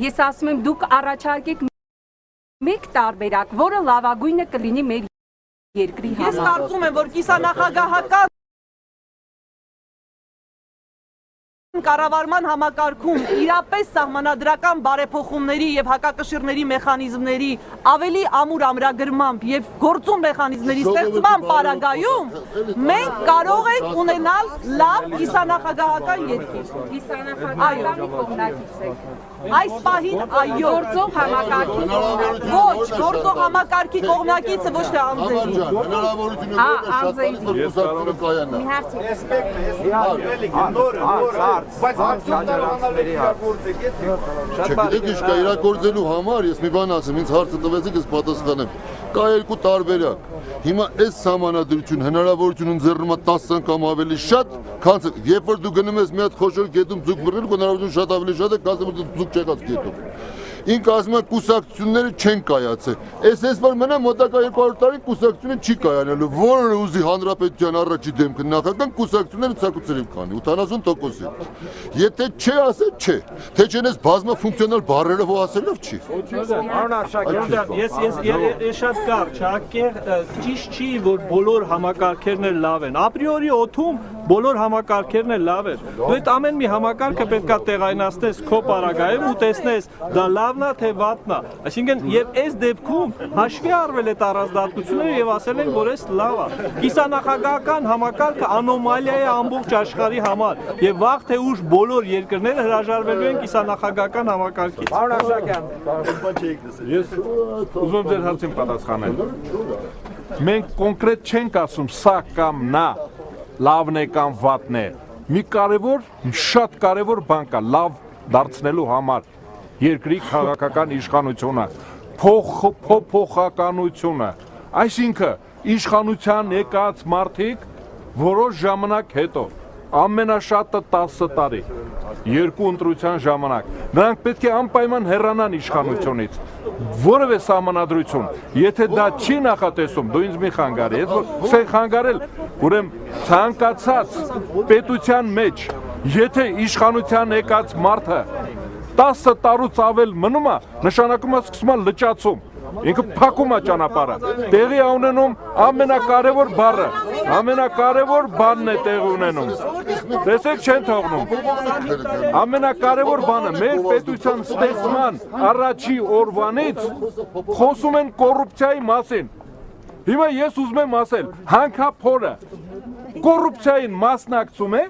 ես ասում եմ դուք առաջարկեք մեկ տարբերակ, որը լավագույնը կլինի մեր երկրի համար։ Ես կարծում եմ, որ կիսանախագահական կառավարման համակարգում իրապես սահմանադրական բարեփոխումների եւ հակակշիռների մեխանիզմների ավելի ամուր ամրագրմամբ եւ գործուն մեխանիզմների ստեղծման պարագայում մենք կարող ենք ունենալ լավ կիսանախագահական երկիր։ Կիսանախագահականի կողմնակից եք։ Այս պահին այո, գործող համակարգի ոչ, գործող համակարգի կողմնակիցը ոչ թե անձերի։ Հնարավորությունը շատ կայանա։ Բայց հարցանցների Չգիտեք ինչ կա իրագործելու համար, ես մի բան ասեմ, ինձ հարցը տվեցիք, ես պատասխանեմ։ Կա երկու տարբերակ։ Հիմա այս սահմանադրություն հնարավորություն ընձեռում է 10 անգամ ավելի շատ, քան երբ որ դու գնում ես մի հատ խոշոր գետում ձուկ բռնել, հնարավորություն շատ ավելի շատ է, քան որ դու ձուկ չեղած գետում։ ինք ասում է կուսակցությունները չեն կայացել։ Այս որ մնա մոտակա 200 տարի կուսակցությունը չի կայանալու, որը ուզի հանրապետության առաջի դեմքը նախական կուսակցությունները ցակուցել են քանի 80%-ը։ Եթե չէ ասել չէ, թե չեն այս բազմաֆունկցիոնալ բառերով ասելով չի։ Ես շատ կարճ, ճիշտ չի, որ բոլոր համակարգերն էլ լավ են։ Ապրիորի օթում բոլոր համակարգերն էլ լավ են։ Դու այդ ամեն մի համակարգը պետք է տեղայնացնես քո պարագայում ու տեսնես դա լավն է թե վատն է։ Այսինքն եւ այս դեպքում հաշվի առվել այդ առանձնահատկությունները եւ ասել են, որ այս լավ է։ Կիսանախագահական համակարգը անոմալիա է ամբողջ աշխարհի համար եւ վաղ թե ուշ բոլոր երկրները հրաժարվելու են կիսանախագահական համակարգից։ Պարոն Աշակյան, ես ուզում եմ ձեր հարցին պատասխանել։ Մենք կոնկրետ չենք ասում սա կամ նա լավն է կամ վատն է։ Մի կարևոր, շատ կարևոր բան կա լավ դարձնելու համար երկրի քաղաքական իշխանությունը, փոխականությունը, այսինքն իշխանության եկած մարդիկ որոշ ժամանակ հետո ամենաշատը 10 տարի, երկու ընտրության ժամանակ, նրանք պետք է անպայման հեռանան իշխանությունից, որևէ սահմանադրություն, եթե դա չի նախատեսում, դու ինձ մի խանգարի, ես որ խանգարել, ուրեմն ցանկացած պետության մեջ, եթե իշխանության եկած մարդը 10 տարուց ավել մնում է, նշանակում է սկսում է լճացում, ինքը փակում է ճանապարհը, տեղի է ունենում ամենակարևոր բառը, ամենակարևոր բանն է տեղի ունենում, տեսեք չեն թողնում, ամենակարևոր բանը մեր պետության ստեղծման առաջի օրվանից խոսում են կոռուպցիայի մասին, հիմա ես ուզում եմ ասել, հանքափորը կոռուպցիային մասնակցում է,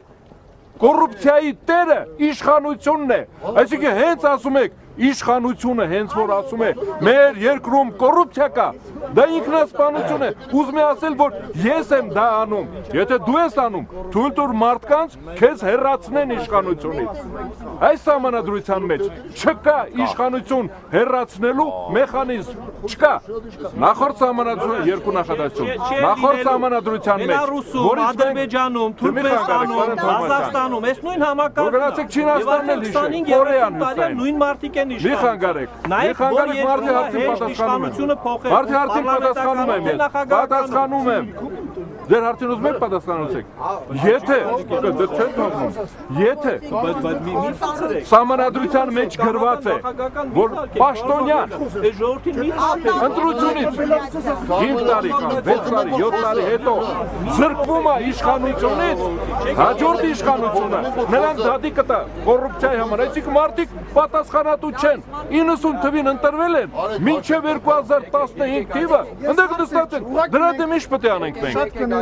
կոռուպցիայի տերը իշխանությունն է, այսինքն հենց ասում եք, իշխանությունը հենց որ ասում է մեր երկրում կոռուպցիա կա, դա ինքնասպանություն է, ուզում է ասել, որ ես եմ դա անում, եթե դու ես անում, թույլ տուր մարդկանց քեզ հեռացնեն իշխանությունից, այս սահմանադրության մեջ չկա իշխանություն հեռացնելու մեխանիզմ, չկա, նախորդ սահմանադրության երկու նախադասություն, նախորդ սահմանադրության մեջ, Ադրբեջանում, Թուրքմենստանում, Ղազախստանում, այս նույն համակարգը Մի խանգարեք, մարդի հարցին պատասխանում եմ ես, պատասխանում եմ, ձեր հարցին ուզում եք պատասխանեցեք, եթե սահմանադրության մեջ գրված է, որ պաշտոնյան ընտրությունից 5 տարի կամ 6 տարի, 7 տարի հետո զրկվում է իշխանությունից, հաջորդ իշխանությունը, նրանք դատի կտա կոռուպցիայի համար, այսինքն մարդիկ պատասխանատու չեն, 90 թվին ընտրվել են, մինչև 2015 թիվը, ընդեղ նստած են, դրա դեմ ինչ պետք է անենք մենք։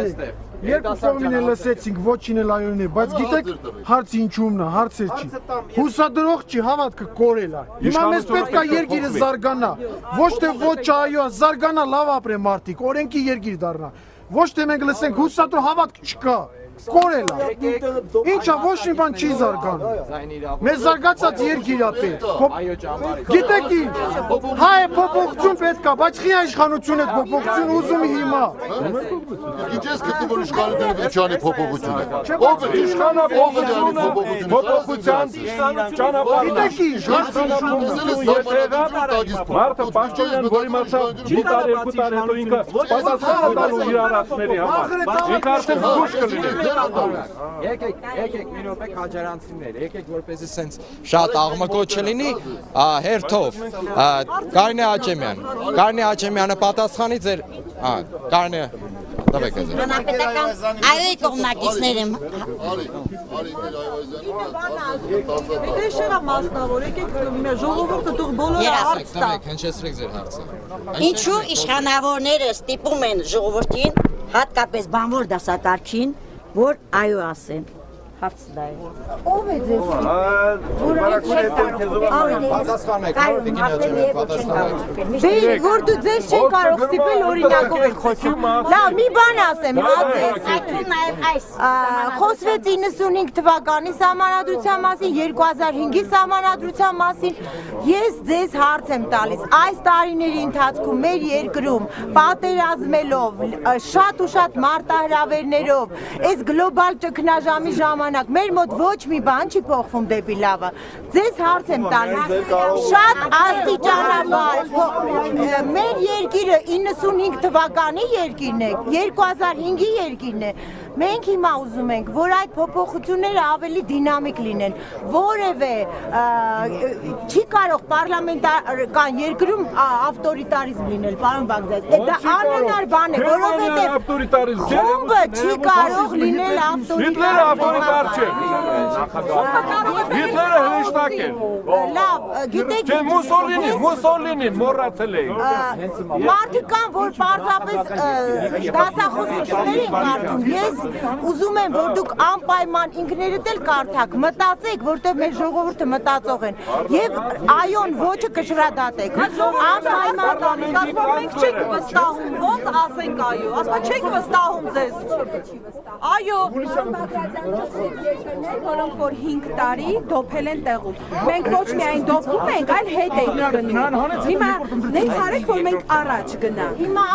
Երկու կողմին էլ լսեցինք, ոչին էլ այոն է, բայց գիտեք հարցը ինչումն է, հարցեր չի։ Հուսադրող չի, հավատքը կորել է։ Հիմա մեզ պետք է երկիրը զարգանա, ոչ թե ոչ այո, զարգանա, լավ ապրեն մարդիկ, օրենքի երկիր դառնա։ Ոչ թե մենք լսենք հուսադրող հավատք չկա, կորել է։ Ինչա ոչ մի բան չի զարգանում։ Մեզ զարգացած երկիր է պետք։ Գիտեք ինչ, հայ է փոփոխություն պետք է, բայց խի իշխանություն է փոփոխություն ուզում հիմա։ Ինչ ես գտնում որ իշխանությունը վիճանի փոփոխությունը։ Ով է իշխանությունը փոփոխության ճանապարհն է։ Գիտեք ինչ, մարդը պաշտոնյան որի մասով մի տարի, 2 տարի հետո ինքը պատասխան տալու իր արածների համար։ Ինքը արդեն զգուշ կլինի։ Եկեք մի րոպե քաջարանցիներ, եկեք որպեսզի սենց շատ աղմկոտ չլինի, հերթով Կարինե Աչեմյանը պատասխանի ձեր, Կարինե, տվեք ձեր։ Հանրապետական այոյի կողմնակիցներ եմ։ Դե շերա մասնավոր, եկեք ժողովուրդը դուք բոլորը հարց տա։ Հնչեցրեք ձեր հարցը։ Ինչու իշխանավորները ստիպում են ժողովրդին, հատկապես բանվոր դասակարգին, որ այո ասեն։ Հարցը դա է։ Ո՞վ է ձեզ։ Դե որ դու ձեզ չեն կարող ստիպել օրինակով եք խոսում։ Լավ, մի բան ասեմ, խոսվեց 95 թվականի սահմանադրության մասին, 2005-ի սահմանադրության մասին։ Ես ձեզ հարց եմ տալիս, այս տարիների ընթացքում մեր երկրում պատերազմելով, շատ ու շատ մարտահրավերներով, այս գլոբալ ճգնաժամի ժամանակ ժամանակ մեր մոտ ոչ մի բան չի փոխվում դեպի լավը։ Ձեզ հարց եմ տալիս։ Շատ աստիճանաբար մեր երկիրը 95 թվականի երկիրն է, 2005-ի երկիրն է։ Մենք հիմա ուզում ենք, որ այդ փոփոխությունները ավելի դինամիկ լինեն, որևէ չի կարող պարլամենտարական երկրում ավտորիտարիզմ լինել, պարոն Բաղդասարյան։ Դա անհնար բան է, որովհետև խումբը չի կարող լինել ավտորիտար։ Հիտլերը հրեշտակ էր։ Լավ, գիտեք, Մուսոլինին մոռացել էին։ մարդիկ կան, որ պարզապես դասախոսություններ են կարդում։ Ես ուզում եմ, որ դուք անպայման ինքներդ էլ կարդաք, մտածեք, որտեղ մեր ժողովուրդը մտածող են, եւ այոն ոչը կշռադատեք։ Անպայման մենք չենք վստահում, ոնց ասենք այո, ասма չենք վստահում ձեզ։ Այո, որոնք որ 5 տարի դոփել են տեղում։ Մենք ոչ միայն դոփում ենք, այլ հետ ենք գնում։ Հիմա նենց արեք, որ մենք առաջ գնանք։ Հիմա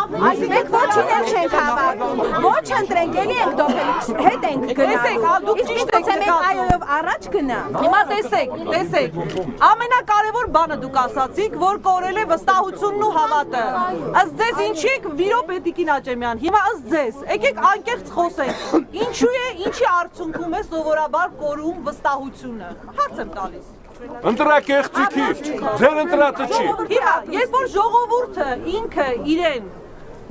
մենք ոչինչ չենք հավատում։ Ոչ ընտրենք, էլի ենք դոփել, հետ ենք գնա։ Տեսեք, դուք ճիշտ եք մենք այոյով առաջ գնանք։ Հիմա տեսեք, ամենակարևոր բանը դուք ասացիք, որ կորել է վստահությունն ու հավատը։ Ըստ ձեզ ինչի եք Վիրո Պետիկին Աճեմյան, հիմա ըստ ձեզ, եկեք անկեղծ խոսենք։ Ինչի արդյունքում է սովորաբար կորում վստահությունը։ Հարց եմ տալիս։ Ընտրակեղծիքի, ձեր ընտրածը չի։ Հիմա, երբ որ ժողովուրդը ինքը իրեն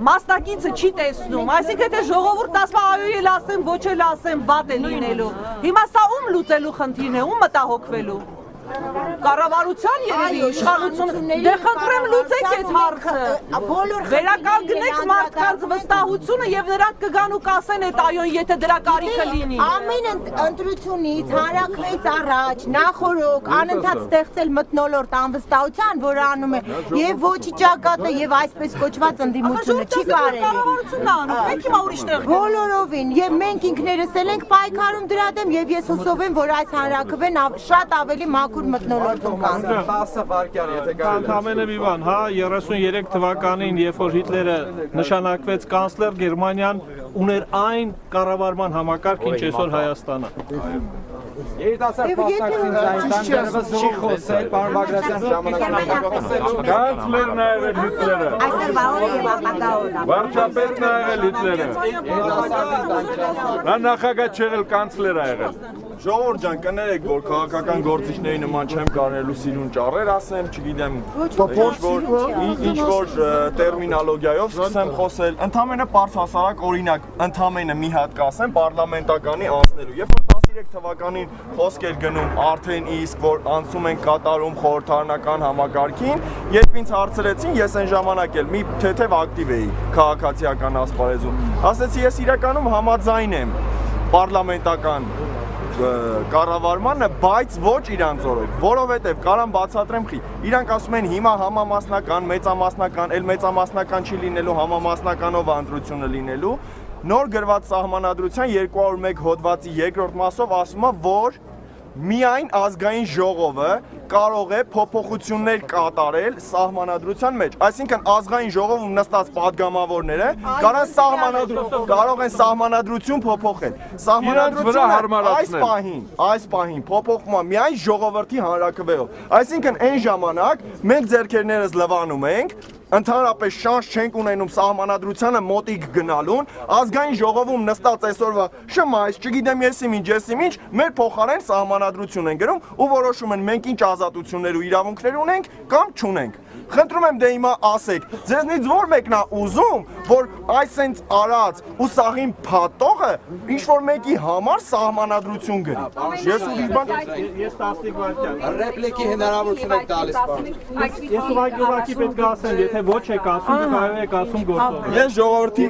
մասնակիցը չի տեսնում, այսինքն թե ժողովուրդն ասում է այո էլ ասեմ, ոչ էլ ասեմ, վատ է լինելու։ Հիմա սա ում լուծելու խնդիրն է, ում մտահոգվելու։ Կառավարության երևի իշխանությունը։ Դե խնդրեմ լուծեք այդ հարցը։ Վերականգնեք մարդկանց վստահությունը եւ նրանք կգան ու կասեն այդ այոն, եթե դրա կարիքը լինի։ Ամեն ընտրությունից հանրաքվեից առաջ նախորոք անընդհատ ստեղծել մթնոլորտ անվստահության, որը անում է եւ ոչի ճակատը եւ այսպես կոչված ընդդիմությունը չի կարելի։ Կառավարությունն անում, մենք հիմա ուրիշ տեղ բոլորովին եւ մենք ինքներս էլ ենք պայքարում դրա դեմ եւ ես հուսով եմ, որ այս հանրաքվեն շատ ավելի մաքուր մթնոլորտում կան։ 10 վայրկյան, եթե կարելի։ Ընդամենը մի բան, հա 33 թվականին, երբ որ Հիտլերը նշանակվեց կանցլեր, Գերմանիան ուներ այն կառավարման համակարգ, ինչ այսօր Հայաստանը։ Երիտասարդ մասնակցին զայնտան դեռևս չի խոսել, պարոն Բագրատյան ժամանակահատվածում։ Կանցլերն ա եղել Հիտլերը։ Այստեղ բաորը եւ ապագաորը։ Վարչապետն ա եղել Հիտլերը։ Նա նախագահ չեղել, կանցլեր ա եղել։ Ժողովուրդ ջան, կներեք, որ քաղաքական գործիչների նման չեմ կարելու սիրուն ճառեր ասեմ, չգիտեմ, ինչ որ տերմինոլոգիայով սկսեմ խոսել, ընդամենը պարզ հասարակ օրինակ, ընդամենը մի հատ կասեմ պարլամենտականի անցնելու, երբ որ 13 թվականին խոսք էր գնում արդեն իսկ, որ անցում են կատարում խորհրդարանական համակարգին, երբ ինձ հարցրեցին, ես այն ժամանակ էլ մի թեթև ակտիվ էի քաղաքացիական ասպարեզում, ասեցի ես իրականում համաձայն եմ պարլամենտական կառավարմանը, բայց ոչ իրանց օրոք, որովհետև կարամ բացատրեմ խի, իրանք ասում են հիմա համամասնական, մեծամասնական, էլ մեծամասնական չի լինելու, համամասնականով ընտրությունը լինելու, նոր գրված սահմանադրության 201 հոդվածի երկրորդ մասով ասում է, որ միայն ազգային ժողովը կարող է փոփոխություններ կատարել սահմանադրության մեջ, այսինքն ազգային ժողովում նստած падգամավորները կարող են սահմանադրություն փոփոխել։ Սահմանադրությունը այս պահին փոփոխվում է միայն ժողովրդի հանրաքվեով։ Այսինքն այն ժամանակ մենք ձեռքերներս լվանում ենք, ընդհանրապես շանս չենք ունենում սահմանադրությանը մոտիկ գնալուն, ազգային ժողովում նստած այսօրվա շմայց, չգիտեմ եսիմ ինչ, մեր փոխարեն սահմանադրություն են գրում ու որոշում են մենք ինչ ազատություններ ու իրավունքներ ունենք կամ չունենք։ Խնդրում եմ դե հիմա ասեք, ձեզնից որ մեկն է ուզում, որ այսենց արած ու սաղին փաթողը ինչ որ մեկի համար սահմանադրություն գրի։ Ես ուրիշ բան Ես 15 վայրկյան։ Ռեպլիկի հնարավորություն եք տալիս, պարոն։ Ես ուղղակի պետք է ասեմ, եթե ոչ եք ասում, դուք այո եք ասում գործով։ Ես ժողովրդի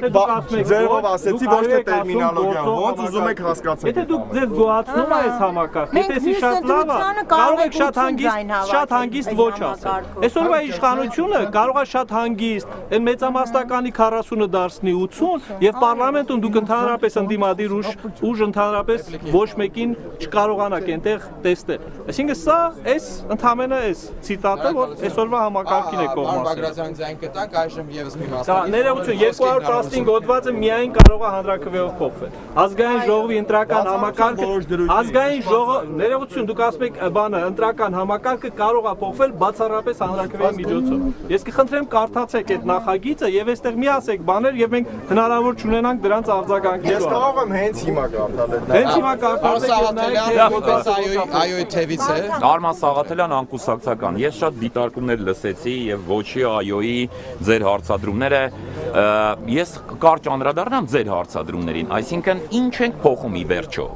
ձերով ասեցի, ոչ թե տերմինոլոգիան, ոնց ուզում եք հասկացեք։ Եթե դուք ձեզ գոհացնում եք այս համակարգը, եթե շատ լավ է, կարող եք շատ հանգիստ ոչ ասել։ Այսօրվա իշխանությունը կարող է շատ հանգիստ այն մեծամասնականի 40-ը դարձնի 80 եւ պարլամենտում դուք ընդհանրապես ընդդիմադիր ուժ ընդհանրապես ոչ մեկին չկարողանաք այնտեղ տեսնել։ Այսինքն սա էս ընդհանրապես էս ցիտատը, որ այսօրվա համակարգին է կողմասը։ Բագրատյանի ձայն կտանք այժմ եւս մի մաս։ Դա ներողություն 215 հոդվածը միայն կարող է հանրակրվեով փոխվել։ Ազգային ժողովի ընտրական համակարգը ազգային ժողով ներողություն դուք ասում եք բանը ընտրական համակարգը կարող է փոխվել բացառապես հանրակրվեի միջոցով։ Ես կխնդրեմ կարդացեք այդ նախագիծը եւ այստեղ մի ասեք բաներ եւ մենք հնարավոր չունենանք դրանց արձագանքի։ Ես կարող եմ հենց հիմա կարդալ։ Հենց հիմա կարդացեք այոյի թևից է։ Արման Սաղաթելյան անկուսակցական։ Ես շատ դիտարկումներ լսեցի եւ ոչի այոյի ձեր հարցադրումները ես կարճ անդրադառնամ ձեր հարցադրումներին, այսինքն ինչ ենք փոխում ի վերջո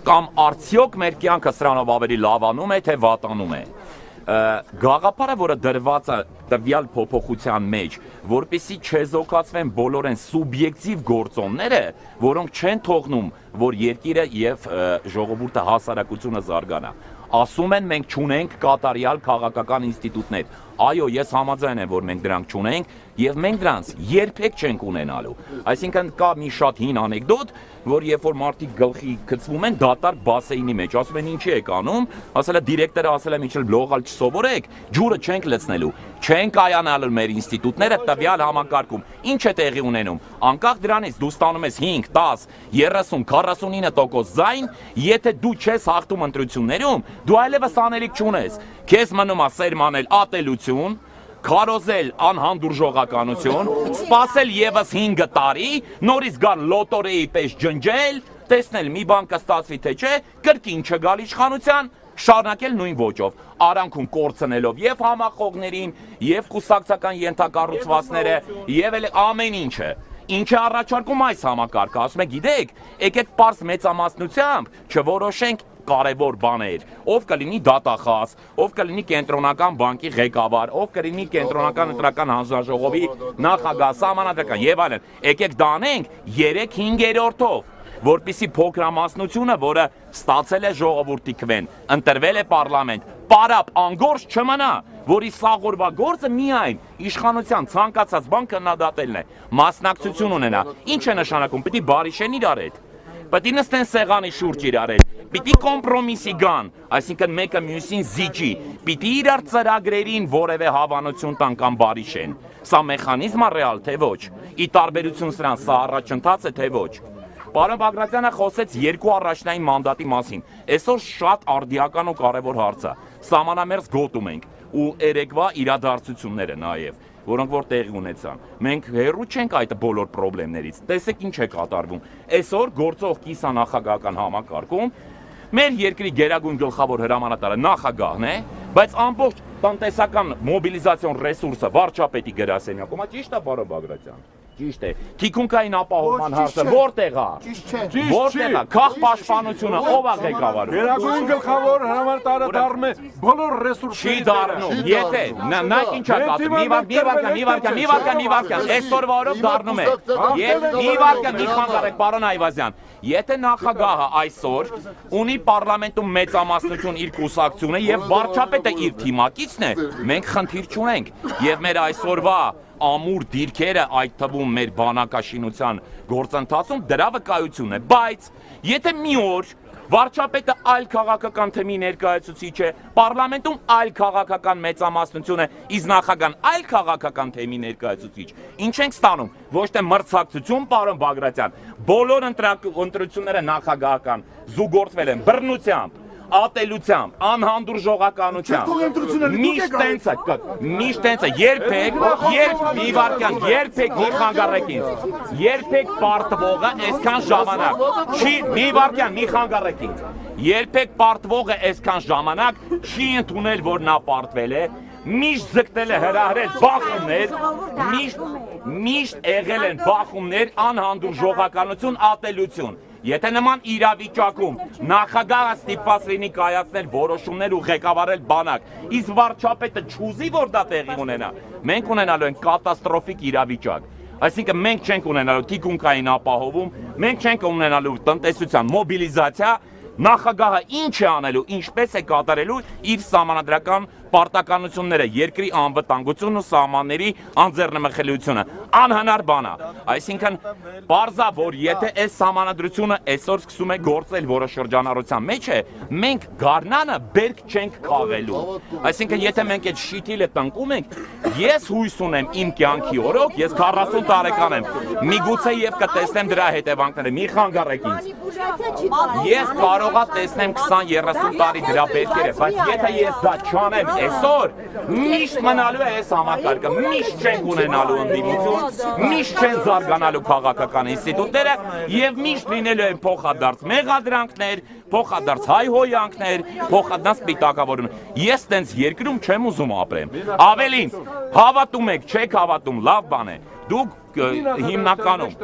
կամ արդյոք մեր կյանքը սրանով ավելի լավանում է թե վատանում է գաղափարը, որը դրված է տվյալ փոփոխության մեջ, որպեսզի չեզոքացվեն բոլորեն սուբյեկտիվ գործոնները, որոնք չեն թողնում, որ երկիրը եւ ժողովուրդը հասարակությունը զարգանա։ Ասում են մենք չունենք կատարյալ քաղաքական ինստիտուտներ։ Այո, ես համաձայն եմ, որ մենք դրանք չունենք եւ մենք դրանց երբեք չենք ունենալու։ Այսինքն կա մի շատ հին անեկդոտ, որ երբ որ մարդիկ գլխի գցվում են դատարկ բասեինի մեջ, ասում են ինչի եք անում, ասել է դիրեկտորը ասել է մինչև լողալ չսովորեք, ջուրը չենք լցնելու, չեն կայանալու մեր ինստիտուտները տվյալ համակարգում։ Ինչ է տեղի ունենում։ Անկախ դրանից դու ստանում ես 5, 10, 30, 49% ձայն, եթե դու չես հաղթում ընտրություններում, դու այլևս անելիք չունես։ Քեզ մնում է սերմանել ատելություն, քարոզել անհանդուրժողականություն, սպասել եւս 5 տարի, նորից գալ լոտորեի պես ջնջել, տեսնել մի բան կստացվի թե չէ, կրկին չգալ իշխանության, շարունակել նույն ոճով, արանքում կորցնելով եւ համախոհներին, եւ կուսակցական ենթակառուցվածքները, եւ ամեն ինչը։ Ինչ է առաջարկում այս համակարգը, ասում է գիտեք, եկեք պարզ մեծամասնությամբ չորոշենք կարևոր բաներ, ով կլինի դատախազ, ով կլինի կենտրոնական բանկի ղեկավար, ով կլինի կենտրոնական ընտրական հանձնաժողովի նախագահ, սահմանադրական եւ այլն։ Եկեք դա անենք 3/5-ով, որպեսզի փոքրամասնությունը, որը ստացել է ժողովրդի քվեն, ընտրվել է պարլամենտ, պարապ անգործ չմնա, որի սաղորվա գործը միայն իշխանության ցանկացած բան քննադատելն է, մասնակցություն ունենա։ Ինչ է նշանակում, պիտի բարիշեն իրար հետ։ Պիտի նստեն սեղանի շուրջ իրար հետ, պիտի կոմպրոմիսի գան, այսինքն մեկը մյուսին զիջի, պիտի իրար ծրագրերին որևէ հավանություն տան կամ բարիշեն։ Սա մեխանիզմ է ռեալ թե ոչ։ Ի տարբերություն սրան, սա առաջընթաց է թե ոչ։ Պարոն Բագրատյանը խոսեց 2 առաջնային մանդատի մասին։ Այսօր շատ արդիական ու կարևոր հարց է։ Սահմանամերձ գոտում ենք ու երեկվա իրադարձությունները նաև, որոնք որ տեղի ունեցան։ Մենք հեռու չենք այդ բոլոր խնդիրներից։ Տեսեք ինչ է կատարվում։ Այսօր գործող կիսանախագահական համակարգում մեր երկրի գերագույն գլխավոր հրամանատարը նախագահն է, բայց ամբողջ տնտեսական մոբիլիզացիոն ռեսուրսը վարչապետի գրասենյակում է, ճիշտ է, պարոն Բագրատյան։ Ճիշտ է։ Թիկունքային ապահովման հարցը որտեղ է։ Ճիշտ չէ։ Որտեղ է։ Քաղաքապաշտպանությունը ով է ղեկավարում։ Գերագույն գլխավոր հրամանատարը դառնում է բոլոր ռեսուրսները։ Չի դառնում։ Եթե նա ինչ է կապում։ Մի վարքան, այսօրվա օրով դառնում է։ Եվ մի վարքան մի խանգարեք, պարոն Այվազյան։ Եթե նախագահը այսօր ունի պարլամենտում մեծամասնություն իր կուսակցությունը եւ վարչապետը իր թիմակիցն է, մենք խնդիր չունենք։ Եվ մեր այսօրվա ամուր դիրքերը, այդ թվում մեր բանակաշինության գործընթացում դրա վկայությունն է, բայց եթե մի օր վարչապետը այլ քաղաքական թեմի ներկայացուցիչ է, պարլամենտում այլ քաղաքական մեծամասնություն է, իսկ նախագահան այլ քաղաքական թեմի ներկայացուցիչ, ինչ ենք ստանում, ոչ թե մրցակցություն, պարոն Բագրատյան, բոլոր ընտրությունները նախագահական զուգորդվել են բռնությամբ, ատելությամբ, անհանդուրժողականությամբ, միշտ տենց է, երբեք մի խանգարեք ինձ, երբեք պարտվողը այսքան ժամանակ, մի վարքյան, մի խանգարեք ինձ, երբեք պարտվողը այսքան ժամանակ չի ընդունել, որ նա պարտվել է, միշտ ձգտել է հրահրել բախումներ, միշտ եղել են բախումներ, անհանդուրժողականություն, ատելություն։ Եթե նման իրավիճակում նախագահը ստիպված լինի կայացնել որոշումներ ու ղեկավարել բանակ, իսկ վարչապետը չուզի, որ դա տեղի ունենա, մենք ունենալու ենք կատաստրոֆիկ իրավիճակ։ Այսինքն մենք չենք ունենալու թիկունքային ապահովում, մենք չենք ունենալու տնտեսության մոբիլիզացիա, նախագահը ինչ է անելու, ինչպես է կատարելու իր սահմանադրական պարտականությունները, երկրի անվտանգությունն ու սահմանների անձեռնմխելիությունը անհնար բան է։ Այսինքն բարձա, որ եթե այս սահմանադրությունը այսօր սկսում է գործել, որը շրջանառության մեջ է, մենք գարնանը բերք չենք քաղելու։ Այսինքն եթե մենք այդ շիտիլը տնկում ենք, ես հույս ունեմ իմ կյանքի օրոք, ես 40 տարեկան եմ, միգուցե եւ կտեսնեմ դրա հետևանքները, մի խանգարեք ինձ։ Ես կարողա տեսնեմ 20-30 տարի դրա բերքերը, բայց եթե ես դա չանեմ այսօր, միշտ մնալու է այս համակարգը, միշտ չենք ունենալու ընդդիմություն, միշտ չեն զարգանալու քաղաքական ինստիտուտները եւ միշտ լինելու են փոխադարձ մեղադրանքներ, փոխադարձ հայհոյանքներ, փոխադարձ պիտակավորում։ Ես տենց երկրում չեմ ուզում ապրեմ։ Ավելին, հավատում եք, չեք հավատում, լավ բան է։ Դուք հիմնականում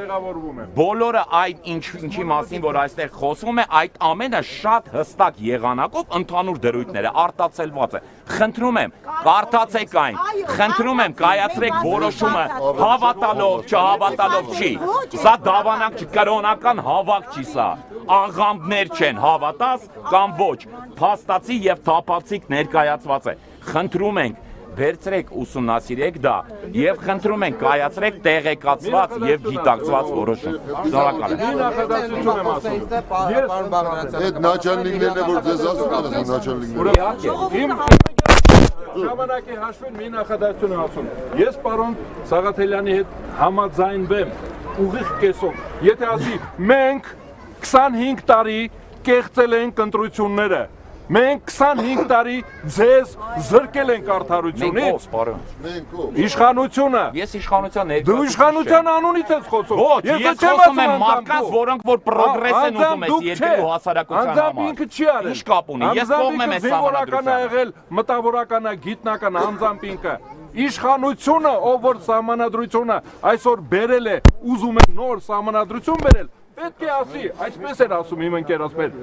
բոլորը այդ ինչի մասին որ այստեղ խոսվում է, այդ ամենը շատ հստակ եղանակով ընդհանուր դրույթները արտացոլված է։ Խնդրում եմ, կարդացեք այն, խնդրում եմ, կայացրեք որոշումը հավատալով, չհավատալով չի։ Սա դավանանք կրոնական հավաք չի սա։ Աղանդներ չեն, հավատաս կամ ոչ, փաստացի եւ թափանցիկ ներկայացված է։ Խնդրում ենք վերցրեք ուսումնասիրեք դա եւ խնդրում ենք կայացրեք տեղեկացված եւ գիտակցված որոշում։ Շնորհակալ եմ։ Այդ начальникներն որ ձեզ ասում են начальникները։ Ժամանակի հաշվին մի նախադասություն ասում։ Ես պարոն Սաղաթելյանի հետ համաձայնվեմ ուղիղ կեսով։ Եթե ասի մենք 25 տարի կեղծել ենք ընտրությունները Մենք 25 տարի ձեզ զրկել ենք արդարությունից։ Իշխանությունը։ Ես իշխանության ներկայացուցիչ եմ։ Դու իշխանության անունից ես խոսում։ Ոչ, ես խոսում եմ մարդկանց, որոնք որ պրոգրես են ուզում այս երկրի ու հասարակության համար։ Անձամբ ինքը չի արել։ Ինչ կապ ունի։ Ես կողմ եմ այս սահմանադրությանը։ Մտավորական է, գիտնական, անձամբ ինքը։ Իշխանությունը, ով որ սահմանադրությունը այսօր բերել է, ուզում է նոր սահմանադրություն բերել։ Պետք է ասի, այսպես էր ասում իմ ընկերոջ մեր,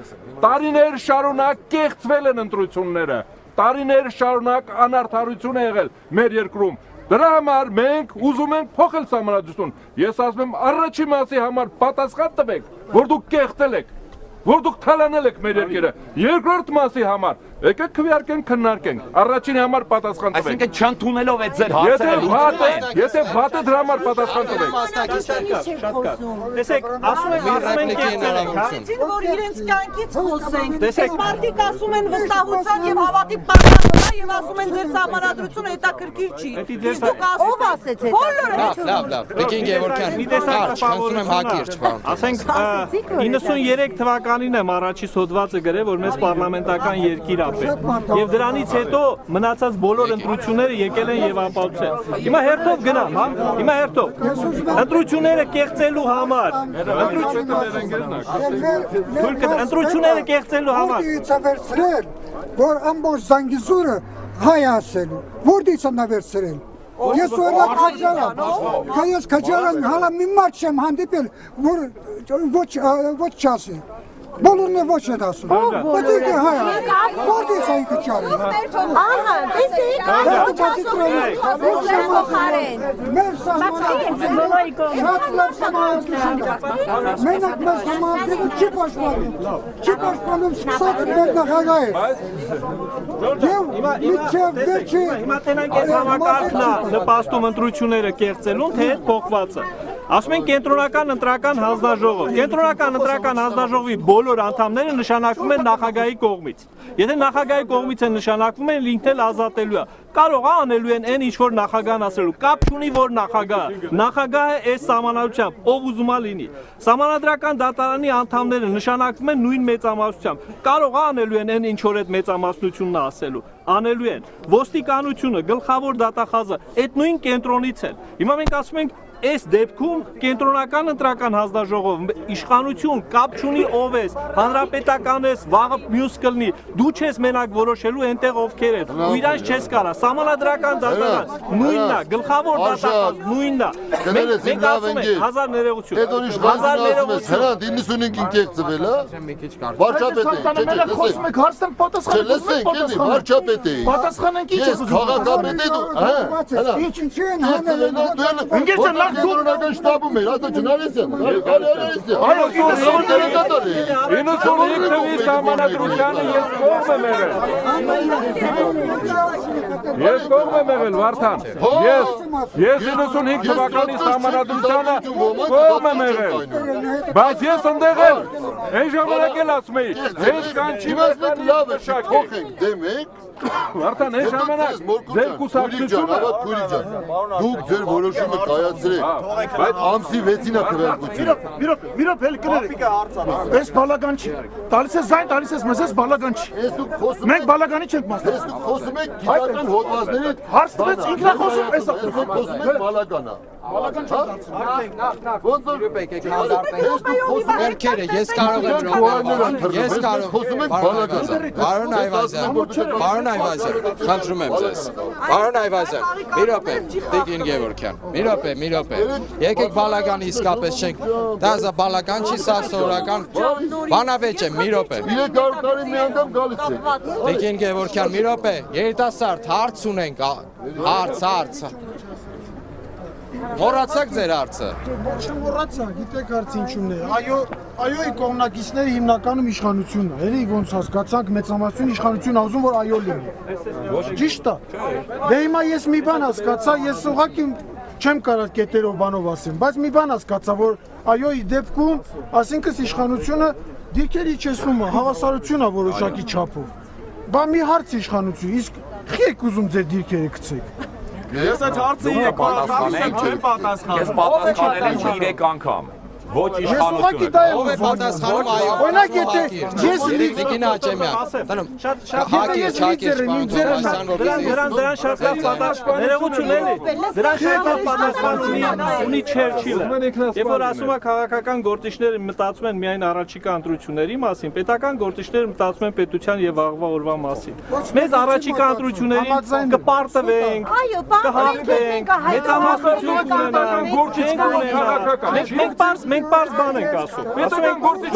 տարիներ շարունակ կեղծվել են ընտրությունները, տարիներ շարունակ անարդարություն է եղել մեր երկրում, դրա համար մենք ուզում ենք փոխել սահմանադրություն, ես ասում եմ առաջի մասի համար պատասխան տվեք, որ դուք կեղծել եք, որ դուք թալանել եք մեր երկիրը, երկրորդ մասի համար, եկեք քվեարկենք, քննարկենք, առաջինի համար պատասխան տվեք։ Այսինքն չընդունելով այդ ձեր հարցերը, եթե վատը դրա համար պատասխան տվեք։ Տեսեք, ասում ենք կեղծել որ իրենց կյանքից խոսենք։ Տեսեք, մարդիկ ասում են վստահության եւ հավատի պարտադիր եւ ասում են ձեր սահմանադրությունը հետաքրքիր չի։ Դուք ով ասեց հետաքրքիր։ Լավ, Տիկին Գևորգյան, խնդրում եմ հակիրճ բան։ Ասենք 93 թվականին եմ առաջի հոդվածը գրել, որ մեզ պարլամենտական երկիր եւ դրանից հետո մնացած բոլոր ընտրությունները եկել են եւ ապացուցել։ Հիմա հերթով գնամ, հա? Հիմա հերթով։ Ընտրությունները կեղծելու համար, ընտրությունները կեղծելու համար։ Վերցրել, որ ամբողջ Զանգիզուրը հայ ասելու։ Որտից են վերցրել։ Ես օրինակ քաջարան, կայս քաջարան հալա մի մարդ չեմ հանդիպել, որ ոչ չասի։ Բոլորն է ոչ են ասում։ Բայց ինքը հայ է։ Որտե՞ց է ինքը չարել։ Ահա, տեսեք, մեր սահմանադրությունը շատ լավ սահմանադրություն։ Մենակ մեր սահմանադրությունը չի պաշտպանում։ Չի պաշտպանում սկսած մեր նախագահը։ Հիմա տենանք այս համակարգն է նպաստում ընտրությունները կեղծելուն, թե հետ փոխվածը։ Ասում են կենտրոնական ընտրական հանձնաժողով։ Կենտրոնական ընտրական հանձնաժողովի բոլոր անդամները նշանակվում են նախագահի կողմից։ Եթե նախագահի կողմից են նշանակվում են, ինքն էլ ազատելու է։ Կարող է անելու են այն ինչ որ նախագահն ասելու։ Կապ չունի որ նախագահը այս սահմանադրությամբ ով ուզում է լինի։ Սահմանադրական դատարանի անդամները նշանակվում են նույն մեծամասնությամբ։ Կարող է անելու են այն ինչ որ այդ մեծամասնությունն է ասելու։ Անելու են։ Ոստիկանությունը, գլխավոր դատախազը այդ նույն կենտրոնից են։ Հիմա մենք ասում ենք այս դեպքում կենտրոնական ընտրական հանձնաժողով իշխանություն կապ չունի ով ես, հանրապետական ես, վաղը մյուս կլինի, դու չես մենակ որոշելու այնտեղ ովքեր են, ու իրանց չես կարա, սահմանադրական դատարան նույնն է, գլխավոր դատախազ նույնն է։ Մենք ասում ենք հազար ներողություն։ Այդ որ իշխանություն ասում ես, հրանտ 95-ին կեղծվել, հա։ Վարչապետ է, խոսում եք հարցն պատասխան։ Լսենք, էլի վարչապետ է։ Պատասխանենք ինչ ես ուզում։ Քաղաքապետ է դու, հա։ Ինչ են հանել։ կենտրոնական շտաբում էր, ասա Ջնարեսյան, Արարեսյան։ Այո, 95 թվի սահմանադրությանը ես կողմ եմ եղել։ Ես կողմ եմ եղել, Վարդան։ Ես 95 թվականի սահմանադրությանը կողմ եմ եղել։ Բայց ես ընդեղ եմ, այն ժամանակ էլ ասում էի, հենց կան չի Մենք լավ է, փոխենք, դեմ եք։ Վարդան, այն ժամանակ ձեր կուսակցությունը դուք ձեր որոշումը կայացրեք, բայց ամսի 6-ին է քվեարկությունը։ Մի րոպե, էլի կներեք։ Այս բալագան չի։ Տալիս ես զայն, տալիս ես մեզ, այս բալագան չի։ Մենք բալագանի չենք մասնակցում։ Ես դուք խոսում եք գիտական հոդվածների հարց տվեց ինքնա խոսում, էսա խոսում եք բալագանա։ Բալագան չենք դարձնում։ Երկերը ես կարող եմ ես կարող խոսում եք բալագանա։ Բարոն Այվազյան, խնդրում եմ ձեզ։ Բարոն Այվազյան, մի րոպե, Տիկին Գևորգյան, մի րոպե։ Եկեք բալագանը իսկապես չենք։ Դա բալագան չի, սա սովորական բանավեճ է, մի րոպե։ 300 տարի մի անգամ գալիս է։ Տիկին Գևորգյան, մի րոպե, երիտասարդ հարց ունենք, հարց։ Մոռացաք ձեր հարցը։ Չմոռացա, գիտեք հարցը ինչու՞մն է։ Այոյի կողմնակիցները հիմնականում իշխանությունն է։ Էլի ոնց հասկացանք մեծամասնություն իշխանություն ուզում որ այո լինի։ Ճիշտ է։ Դե հիմա ես մի բան հասկացա, ես ուղղակի չեմ կարող կետերով բանով ասեմ, բայց մի բան հասկացա, որ այոյի դեպքում, ասինքն իշխանությունը դիրքերի իջեցնում է, հավասարություն է որոշակի չափով։ Բա մի հարց իշխանություն, իսկ խի եք ուզում ձեր դիրքերը գցեք։ Ես այդ հարցը չեմ պատասխանում։ Ես պատասխանել եմ 3 անգամ։ Ոչ իշխանությունը։ Ով է պատասխանում այո։ Օրինակ եթե ես Տիկին Աճեմյան, տնում հակի դրան շատ լավ պատասխան ներողություն էլի դրան շատ լավ պատասխան ունի Չերչիլը երբ որ ասում է քաղաքական գործիչները մտածում են միայն առաջիկա ընտրությունների մասին պետական գործիչները մտածում են պետության եւ վաղվա օրվա մասին մեզ առաջիկա ընտրություններին կպարտվենք կհաղթենք մեծամասնություն կունենանք գործիչներ ունենանք մենք պարզ բան ենք ասում։ Պետք գործիչ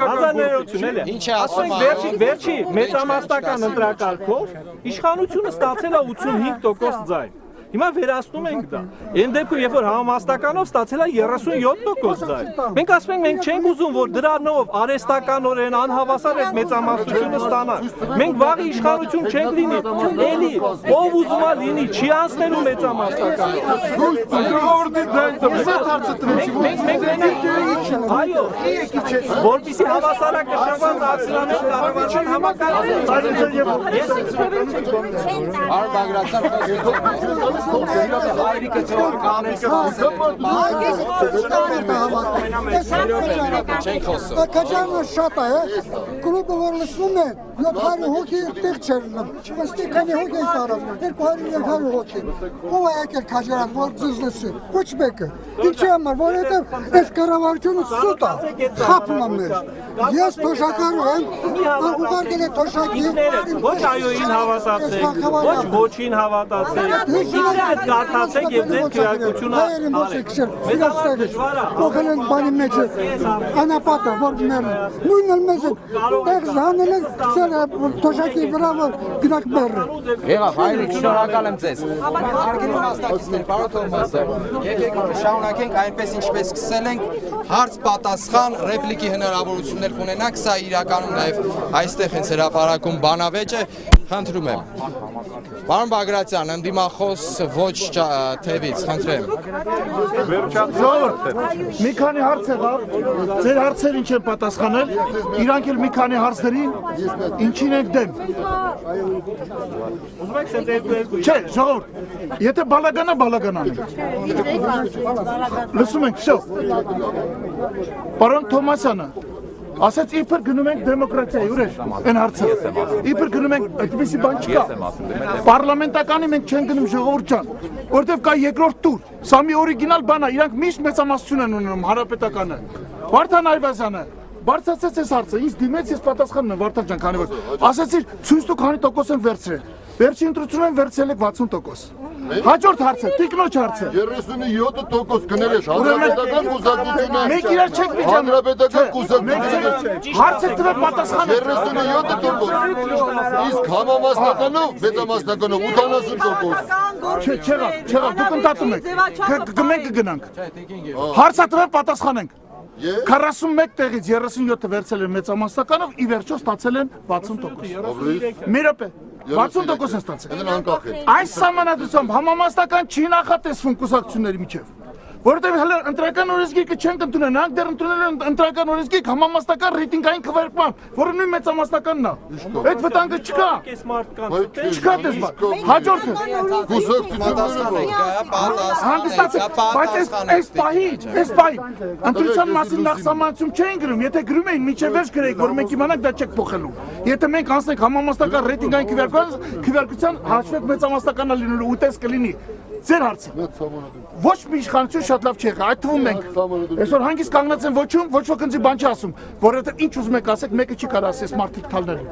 հազարներություն էլի։ Ինչ է ասում։ Ասենք վերջի մեծամասնական ընտրակարգով իշխանությունը ստացել է 85% ձայն։ Հիմա վերացնում ենք դա։ Այն դեպքում, երբ որ համամասնականով ստացել է 37% ձայն։ Մենք ասում ենք, մենք չենք ուզում, որ դրանով արհեստականորեն անհավասար այդ մեծամասնությունը ստանանք։ Մենք վաղ իշխանություն չենք լինի։ Էլի, ով ուզում է լինի, չի անցնելու մեծամասնականը։ Այո, որպեսզի հավասարակշռված ակցիաներ կառավարման համակարգը Կաջանը շատ է, կլուբը որ լսվում է, 700 հոգի տեղ չեր լնում, վստի կանի հոգի են կարավ, 200 հոգի, ով է եկել կաջարան, որ ձեզ լսի, ոչ մեկը, ինչի համար, որովհետև այս կառավարությունը սուտ է, խափում է մեր, ես թոշակարու եմ, ուղարկել է թոշակի, ոչ այոյին հավատացեք, ոչ ոչին հավատացեք, Այդ կարդացեք եւ ձեր քրեակությունը արեք։ Փոխել են բանի մեջ անապատը, որ մերը։ Նույնն էլ մեզ տեղ զանել են թոշակի վրա որ գնաք մերը։ Եղավ, հայրիկ, շնորհակալ եմ ձեզ։ Հարգելի մասնակիցներ, պարոն Թովմասը, եկեք շարունակենք այնպես ինչպես սկսել ենք, հարց-պատասխան, ռեպլիկի հնարավորություններ կունենանք, սա իրականում նաև այստեղ հենց հրապարակում բանավեճ է, խնդրում եմ։ Պարոն Բագրատյան, ընդդիմախոս ոչ թևից, խնդրեմ։ Ժողովուրդ, մի քանի հարց եղավ, ձեր հարցեր ինչ են պատասխանել, իրանք էլ մի քանի հարցերին ինչին եք դեմ։ Չէ, ժողովուրդ, եթե բալագանա, բալագանան ենք։ Լսում ենք, շո։ Պարոն Թոմասյանը, ասաց իբր գնում ենք դեմոկրատիայի, ուրեր, այն հարցը։ Իբր գնում ենք, այդպիսի բան չկա։ Պարլամենտականի մենք չեն գնում ժողովուրդ ջան, որտեվ կա երկրորդ տուր։ Սա մի օրիգինալ բան է, իրանք միշտ մեծամասնություն են ունենում հանրապետականը։ Վարդան Այվազյանը բարձրացեց այս հարցը, ինձ դիմեց, ես պատասխանում եմ Վարդան ջան, քանի որ ասացիր ցույց տու քանի տոկոս են վերցրել։ Վերջին ընտրությունն վերցրել եք 60%։ Հաջորդ հարցը, տիկնոջ հարցը։ 37% գնել է հանրապետական կուսակցությունը։ Մենք իրար չենք միջանում։ Հանրապետական կուսակցությունը։ Հարցը տվեք պատասխանը։ 37%։ Իսկ համամասնականով, մեծամասնականով 80%։ Չեղավ, դուք ընդատում եք։ Մենք կգնանք։ Հարցը տվեք պատասխանենք։ 41 տեղից 37-ը վերցել են մեծամասնականով, ի վերջո ստացել են 60%։ Մի րոպե, 60% են ստացել։ Այս սահմանադրությամբ համամասնական չի նախատեսվում կուսակցությունների միջև, որովհետև հələ ընտրական օրենսգիրքը չենք ընդունել, նրանք դեռ ընդունել են ընտրական օրենսգիրք համամասնական ռեյտինգային քվեարկման, որը նույն մեծամասնականն է։ Այդ վտանգը չկա։ Չկա դեսպան։ Հաջորդը բայց այս պահի ընտրության մասին նախ սահմանադրություն չէին գրում, եթե գրում էին միջև վերջ գրեիք, որ մենք իմանանք դա չեք փոխելու։ Եթե մենք անցնենք համամասնական ռեյտինգային քվեարկության, հաշվեք մեծամասնականն է լինելու ուտես կլինի։ Ձեր հարցը։ Ոչ մի իշխանություն շատ լավ չի եղել, այդ թվում ենք։ Այսօր հանգիստ կանգնած են ոչում, ոչ ոք ինձ բան չի ասում, որովհետև ինչ ուզում եք ասեք, մեկը չի կարող ասես մարդիկ թալնելու։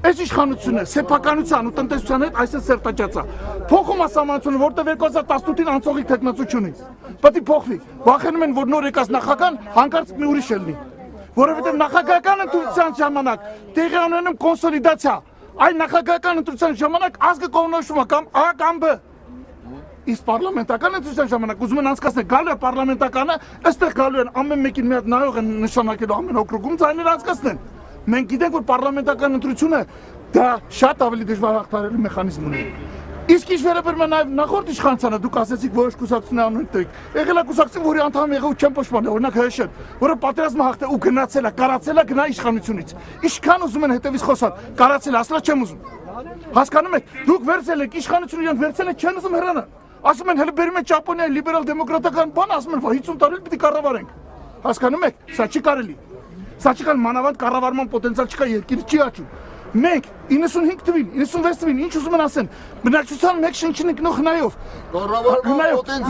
Այս իշխանությունը սեփականության ու տնտեսության հետ այսպես սերտաճած է։ Փոխում է սահմանությունը, որտեղ 2018-ին անցողիկ տեխնացություն ունի։ Պետք է փոխվի։ Վախենում են, որ նոր եկած նախագահան հանկարծ մի ուրիշ լինի։ Որովհետև նախագահական ընտրության ժամանակ տեղի ունենում կոնսոլիդացիա։ Այն նախագահական ընտրության ժամանակ ազգը կողմնորոշվում է կամ A կամ B։ Իսկ պարլամենտական ընտրության ժամանակ ուզում են անցկացնել, գալու է պարլամենտականը, ըստեղ գալու են ամեն մեկին մի հատ նայող են նշանակելու ամեն օկրուգում ձայներ անցկացնեն։ Մենք գիտենք, որ պարլամենտական ընտրությունը դա շատ ավելի դժվար հաղթահարելու մեխանիզմ ունի։ Իսկ ինչ վերաբերում է նաև նախորդ իշխանությանը, դուք ասեցիք որոշ կուսակցություններ անունը տվեք։ Եղել է կուսակցություն, որի անդամ եղել ու չեն պաշտպանել, օրինակ ՀՇ-ն, որը պատերազմը հաղթել ու գնացել է, կարացել է գնա իշխանությունից։ Ինչքան ուզում են հետևից խոսալ, կարացել է, ասලා չեմ ուզում։ Հասկանում եք, դուք վերցել եք իշխանությունը, իրենք վերցել են, չեն ուզում հեռանալ։ Ասում են հələ բերում են Ճապոնիայի լիբերալ դեմոկրատական բան, ասում են 50 տարի պիտի կառավարենք։ Հասկանում եք, սա չի կարելի։ Սա չի կարելի, մանավանդ կառավարման պոտենցիալ չկա, երկիրը չի աճում։ Մենք 95 թվին, 96 թվին ինչ ուզում են ասեն, բնակչության մեկ շնչին ընկնող հնայով։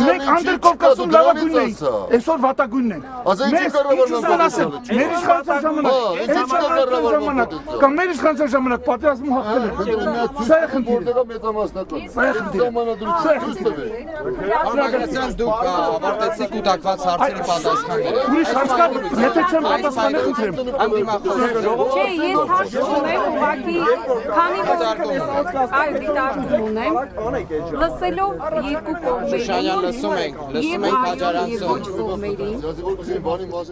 Մենք Անդրկովկասում լավագույնն ենք, այսօր վատագույնն ենք։ Մենք ինչ ուզում են ասեն, մեր իշխանության ժամանակ, կամ մեր իշխանության ժամանակ պատերազմում հաղթել են։ Սա է խնդիրը։ Սա է խնդիրը։ Արմագացյան դուք ավարտեցիք կուտակված հարցերի պատասխանները։ Ուրիշ հարց կա, եթե չեմ պատասխանել, խնդրեմ։ Չէ, ես հարց ունեմ, ուղղակի քանի որ այո, դիտարկում ունեմ, լսելով երկու կողմերին։ Շանյան լսում ենք Քաջարանցուն։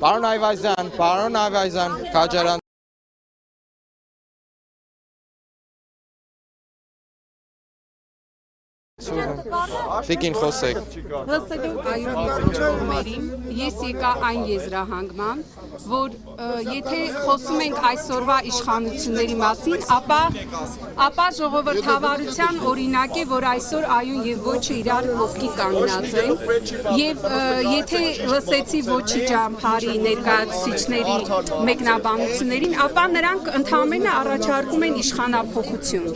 Պարոն Այվազյան, Քաջարան Տիկին խոսեք։ Լսելով այո կողմերին, ես եկա այն եզրահանգման, որ եթե խոսում ենք այսօրվա իշխանությունների մասին, ապա ժողովրդավարության օրինակ է, որ այսօր այուն եւ ոչը իրար կողքի կանգնած են, եւ եթե լսեցի ոչի ճամփարի ներկայացուցիչների մեկնաբանություններին, ապա նրանք ընդհանրապես առաջարկում են իշխանափոխություն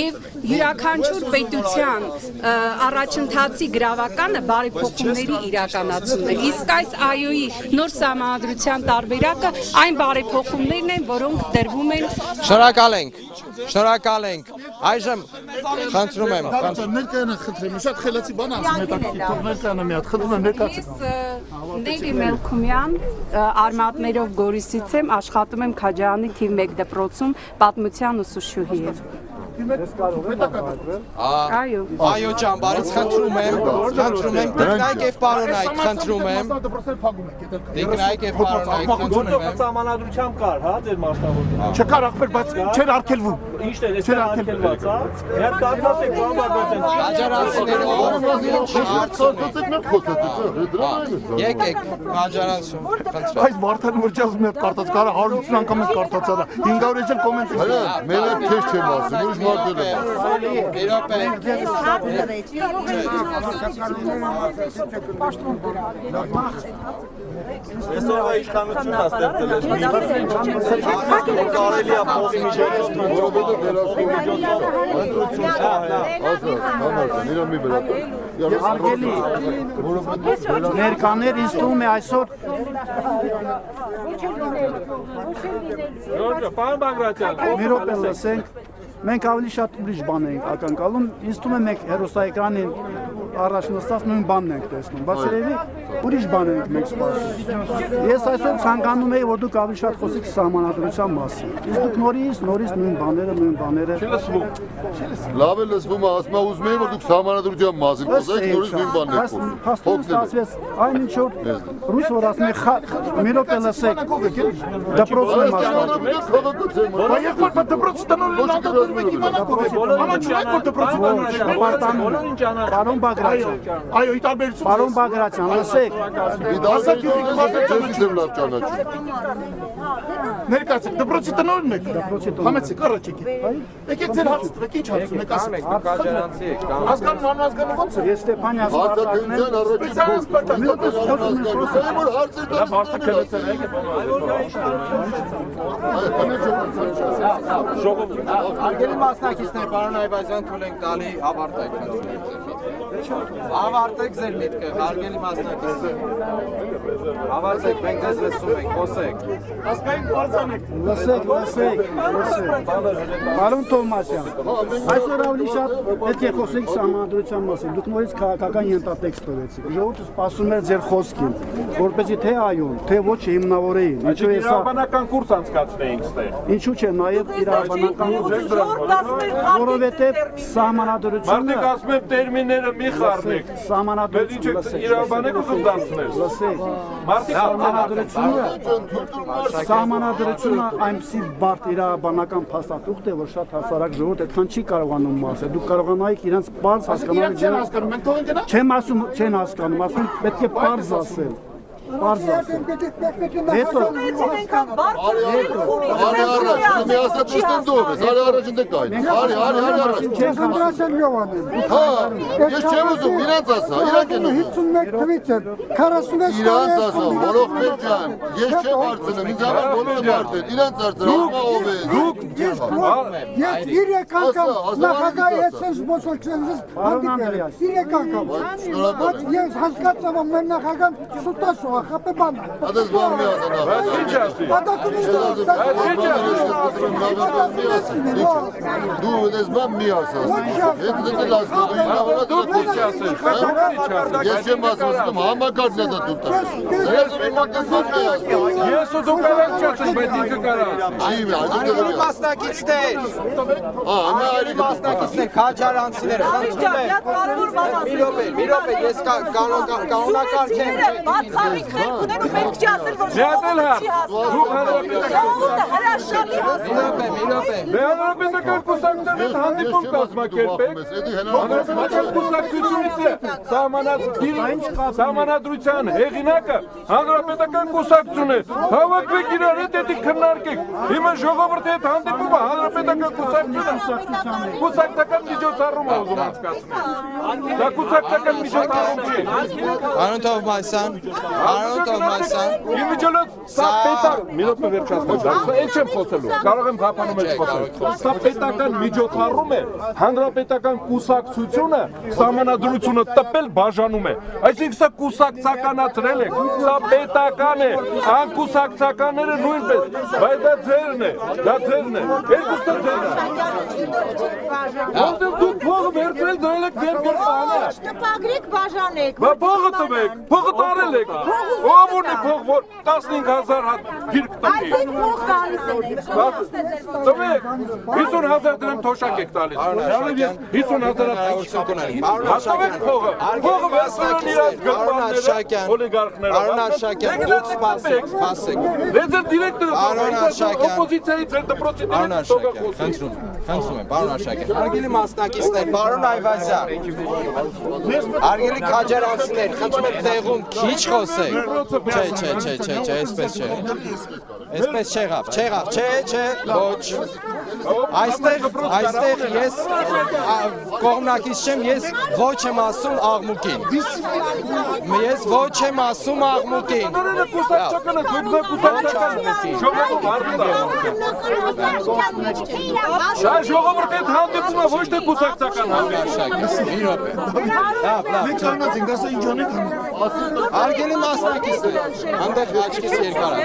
եւ յուրաքանչյուր պետության առաջընթացի գրավականը բարեփոխումների իրականացումն է։ Իսկ այս այոյի նոր սահմանադրության տարբերակը այն բարեփոխումներն են, որոնք դրվում են։ Շնորհակալ ենք։ Այժմ խնդրում եմ, ներկայանա խնդրեմ, շատ խելացի բան ասում հետաքրքիր, ներկայանա մի հատ, խնդրում եմ ներկայացեք։ Ես Նելի Մելքումյան, արմատներով Գորիսից եմ, աշխատում եմ Քաջարանի թիվ 1 դպրոցում պատմության ուսուցչուհի եմ։ Այո ջան, բարից խնդրում եմ, դիկնայք եւ պարոնայք, խնդրում եմ։ Դիկնայք եւ պարոնայք, խնդրում եմ։ Սահմանադրությամբ կար, հա, ձեր մասնավորությունը։ Չկար ախպեր, բայց չէր արգելվում։ Ի՞նչն է, չէր արգելված, հա։ Միած կարգացեք բան բարձրացեն։ Քաջարանցիները եկեք Քաջարանցուն, խնդրեմ։ Այս Վարդան որ ջազ մի հատ կարդաց, կարա 150 անգամ է կարդացա դա։ 500 էջել կոմենտ։ Հələ մենակ քեզ չեմ ասում, ուրիշ մարդեր եմ Այսօր իշխանությունն է ստեղծել այս միջոցը, կարելի է փոխի միջոցով, որովհետև Ներկաներ ինձ թվում է այսօր Պարոն Բագրատյան, մի րոպե լսենք։ մենք ավելի շատ ուրիշ բան ենք ակնկալում, ինձ թվում է մենք հերոսայեկրանին առաջ նստած նույն բանն ենք տեսնում, բայց երևի ուրիշ բան ենք մենք սպասում։ Ես այսօր ցանկանում եի, որ դուք ավելի շատ խոսեք սահմանադրության մասին։ Իսկ դուք նորից նույն բաները։ Լավ է լսվում, ասում եմ ուզում եի, որ դուք սահմանադրության մասին խոսեք, նորից նույն բանն եք խոսում։ Փաստորեն ստացվեց այն ինչ որ ռուս որ ասում է մի րոպե լսեք, դպրոցում եմ աշխատում։ Եղբոր դպրոցի տնօրենն անդրադառնում եք իմանալ, Պարոն Բագրատյան, այո, ի տարբերություն Պարոն Բագրատյան, լսեք, ներկայացեք, դպրոցի տնօրենն եք, համեցեք, առաջ եկեք, եկեք ձեր հարցը տվեք, ինչ հարց ունեք, ասեք, ազգանուն, անազգանուն ոնց է, ես Ստեփանյա Արգելի մասնակիցներ, պարոն Այվազյան, թույլ ենք տալի ավարտեք ավարտեք ձեր միտքը, արգելի մասնակիցներ, ավարտեք, մենք ձեզ լսում ենք, խոսեք, լսեք, Պարոն Թովմասյան, այսօր ավելի շատ պետք է խոսենք սահմանադրության մասին, դուք նորից քաղաքական ենթատեքստ տվեցիք, ժողովուրդը սպասում էր ձեր խոսքին, որպեսզի թե այո, թե ոչ հիմնավորեին, իրավաբանական կուրս անցկացնեինք ստեղ։ Ինչու՞ չէ, նաև իրավաբանական որովհետև սահմանադրությունը Մարդիկ ասում են տերմինները մի խառնեք։ Իրավաբանեք ուզում դարձնել։ Սահմանադրությունը այնպիսի բարդ իրավաբանական փաստաթուղթ է, որ շատ հասարակ ժողովուրդ այդքան չի կարողանում ասել։ Դուք կարողանայիք իրենց բարձ հասկանալ։ Չեմ ասում, չեն հասկանում, ասում պետք է բարձ ասել։ Հետո առաջ ընդ կային։ Ես չեմ ուզում, իրանց ասա, իրանք են ուզում։ 51 թվից է, 46 Իրանց ասա, Մորոխմեր ջան, ես չեմ հարցնում, ինձ համար բոլորը մարդ են, իրանց հարցրել, ասմա ով է։ Ես 3 անգամ նախագահի էսենց բոցոլչենզից հանդիպել, 3 անգամ։ Բայց ես հասկացավ, որ մեր նախագահան սուտասու խապե բան։ Ադես բան մի ասանա։ Դու դες բան մի ասաս։ Հետ դե լասնու ինավանա դու չի ասել։ Ես չեմ ասում, համակարգն է դա դու տա։ Ես ու դու կարաք չասես, բայց ինքը կարա։ արգելի մասնակիցներ, մասնակիցներ, քաջարանցիներ, խնդրում եմ, մի րոպե, ես կանոնակարգ եմ, բացառիկներ կունեն ու պետք չի ասել, որ ժողովուրդը հրաշալի Մի հանրապետական կուսակցությունից հանդիպում կազմակերպեք, հանրապետական կուսակցությունից է սահմանադրության հեղինակը հանրապետական կուսակցություն է, հավաքվեք իրար հետ էդի քննարկեք, հիմա ժողովրդի հետ հանդիպումը հանրապետական կուսակցությունը կուսակցական միջոցառում է ուզում անցկացնել, դա կուսակցական միջոցառում չի։ Պարոն Թովմասյան, Իմիջիլոց սա պետակ, մի րոպե վերջացնեմ, սա էլ չեմ խոսելու, կարող եմ հապանում էլ խոսել։ Սա պետական միջոցառում է, հանրապետական կուսակցությունը սահմանադրությունը տպել բաժանում է։ Այսինքն սա կուսակցականացրել է, սա պետական է, անկուսակցականները նույնպես, բայց դա ձերն է, երկուստը ձերն է։ Որտեղ դուք փողը վերցրել դրել եք ձեր գրպանը։ Տպագրեք բաժանեք։ Բա փողը տվեք, փողը տարել եք։ Ով ունի փող, որ 15000 հատ գիրք տվի։ Այդ փող տալիս եք։ Տվեք, 50000 դրամ թոշակ եք տալիս։ Շարով ես 50000 հատ կունենամ։ Հաշտվեք փողը։ Փողը վերցրել իրաց գրպանները, օլիգարխները։ Պարոն Արշակյան, դուք սպասեք։ Դե ձեր դիրեկտորը օպոզիցիայի ձեր դպրոցի դիրեկտորը խոսում։ Խնդրում եմ, պարոն Արշակյան, արգելի մասնակիցներ, պարոն Այվազյան, արգելի քաջարանցիներ, խնդրում եմ տեղում քիչ խոսեք։ Չէ, այսպես չեղավ, ոչ։ Այստեղ ես կողմնակից չեմ, ես ոչ եմ ասում աղմուկին։ Ես ոչ եմ ասում աղմուկին։ Ժողովրդի հետ հանդիպումը ոչ թե կուսակցական հանդիպում։ Մի րոպե։ Մենք չանացինք, ասա ինչ անենք։ Հարգելի մասնակիցներ, այնտեղ աչքիս երկար է։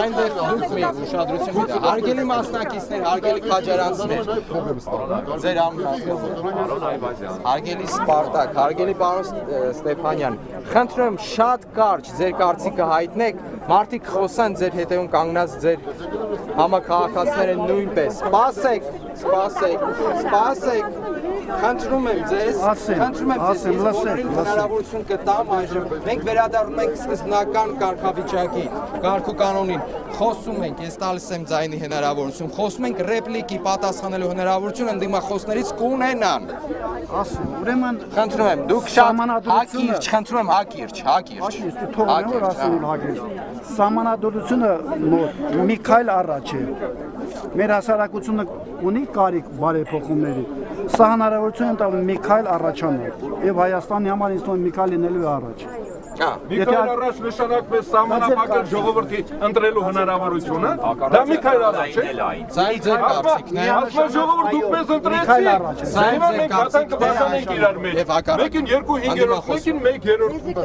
Այնտեղ դուք մի ուշադրություն դիտեք։ Հարգելի մասնակիցներ, հարգելի քաջարանցիներ, ձեր անունը։ Հարգելի Սպարտակ, հարգելի պարոն Ստեփանյան, խնդրում եմ շատ կարճ ձեր կարծիքը հայտնեք, մարդիկ խոսան ձեր հետևում կանգնած ձեր համակարգացիները նույնպես։ Սպասեք, խնդրում եմ ձեզ, հնարավորություն կտամ այժմ, մենք վերադառնում ենք սկզբնական կարգավիճակի, կարգ ու կանոնին, խոսում ենք, ես տալիս եմ ձայնի հնարավորություն, խոսում ենք ռեպլիկի պատասխանելու հնարավորություն ընդդիմախոսներից կունենան։ Ուրեմն խնդրում եմ, դուք շատ հակիրճ, խնդրում եմ հակիրճ։ Սահմանադրությունը մի քայլ առաջ է։ Մեր հասարակությունը ունի կարիք բարեփոխումների։ Սա հնարավորություն է տալու մի քայլ առաջանալ։ Եվ Հայաստանի համար ինձ թվում է մի քայլ լինելու է առաջ։ Մի քայլ առաջ նշանակում է սահմանափակել ժողովրդի ընտրելու հնարավորությունը, դա մի քայլ առաջ է։ Ձայլ ձեր կարծիքն է։ Ասում ժողովուրդ դուք մեզ ընտրեցիք։ Հիմա մենք հատանք բաժանենք իրար մեջ։ Մեկին 2/5,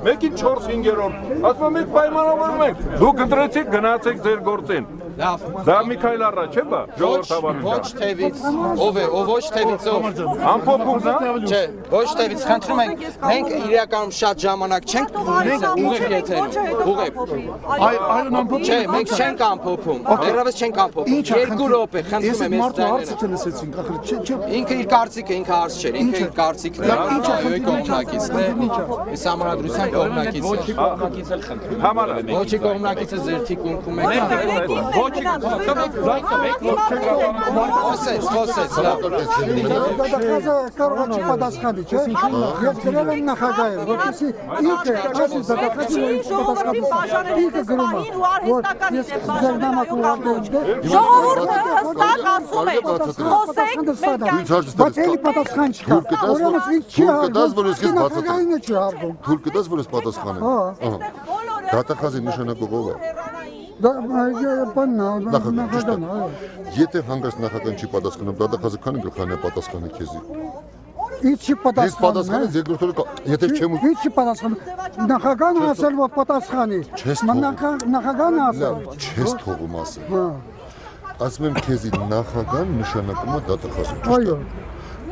մեկին 4/5։ Ասում մենք պայմանավորում ենք։ Դուք ընտրեցիք, գնացեք ձեր գործին։ Դա մի քայլ առաջ է, բա ժողովրդավարություն։ Ոչ թևից, ով է, ոչ թևից ով։ Ամփոփումն է։ Չէ, ոչ թևից խնդրում ենք, մենք իրականում շատ ժամանակ չենք ուղիղ եթերում, ուղիղ։ Չէ, մենք չենք ամփոփում, դեռևս չենք ամփոփում։ 2 րոպե, խնդրում եմ ես ձայները։ Ինքը իր կարծիքը, ինքը հարց չէր, ինքը իր կարծիքն է, այոյի կողմնակիցն է, սահմանադրության կողմնակիցը։ Ոչի կողմնակիցը ձեր թիկունքում է։ Խոսեց, լավ։ Կարող է չպատասխանի, չէ՞։ Ես գրել եմ նախագահին, որպեսզի ինքը ասի դատախազը ինքը գրում է, որ ես ձեր նամակը ուղարկել Ժողովուրդը հստակ ասում է, խոսեք, բայց էլի պատասխան չկա։ Ուրեմն ինձ չի հարգում, նախագահին չի հարգում։ Թույլ կտաս, որ ես պատասխանեմ։ Դատախազի նշանակող ով է։ Նախագահն է։ Եթե հանգած նախագահն չի պատասխանում, դատախազը քանի գլխան է պատասխանի քեզի։ Ինչ չի պատասխանում։ Ես պատասխանես երկրորդը, եթե չեմ Ինչ չի պատասխանում։ Նախագահն ասել որ պատասխանի։ Նախագահն ասել։ Չես թողում ասել։ Ասում եմ քեզի նախագահն նշանակում է դատախազը։ Այո։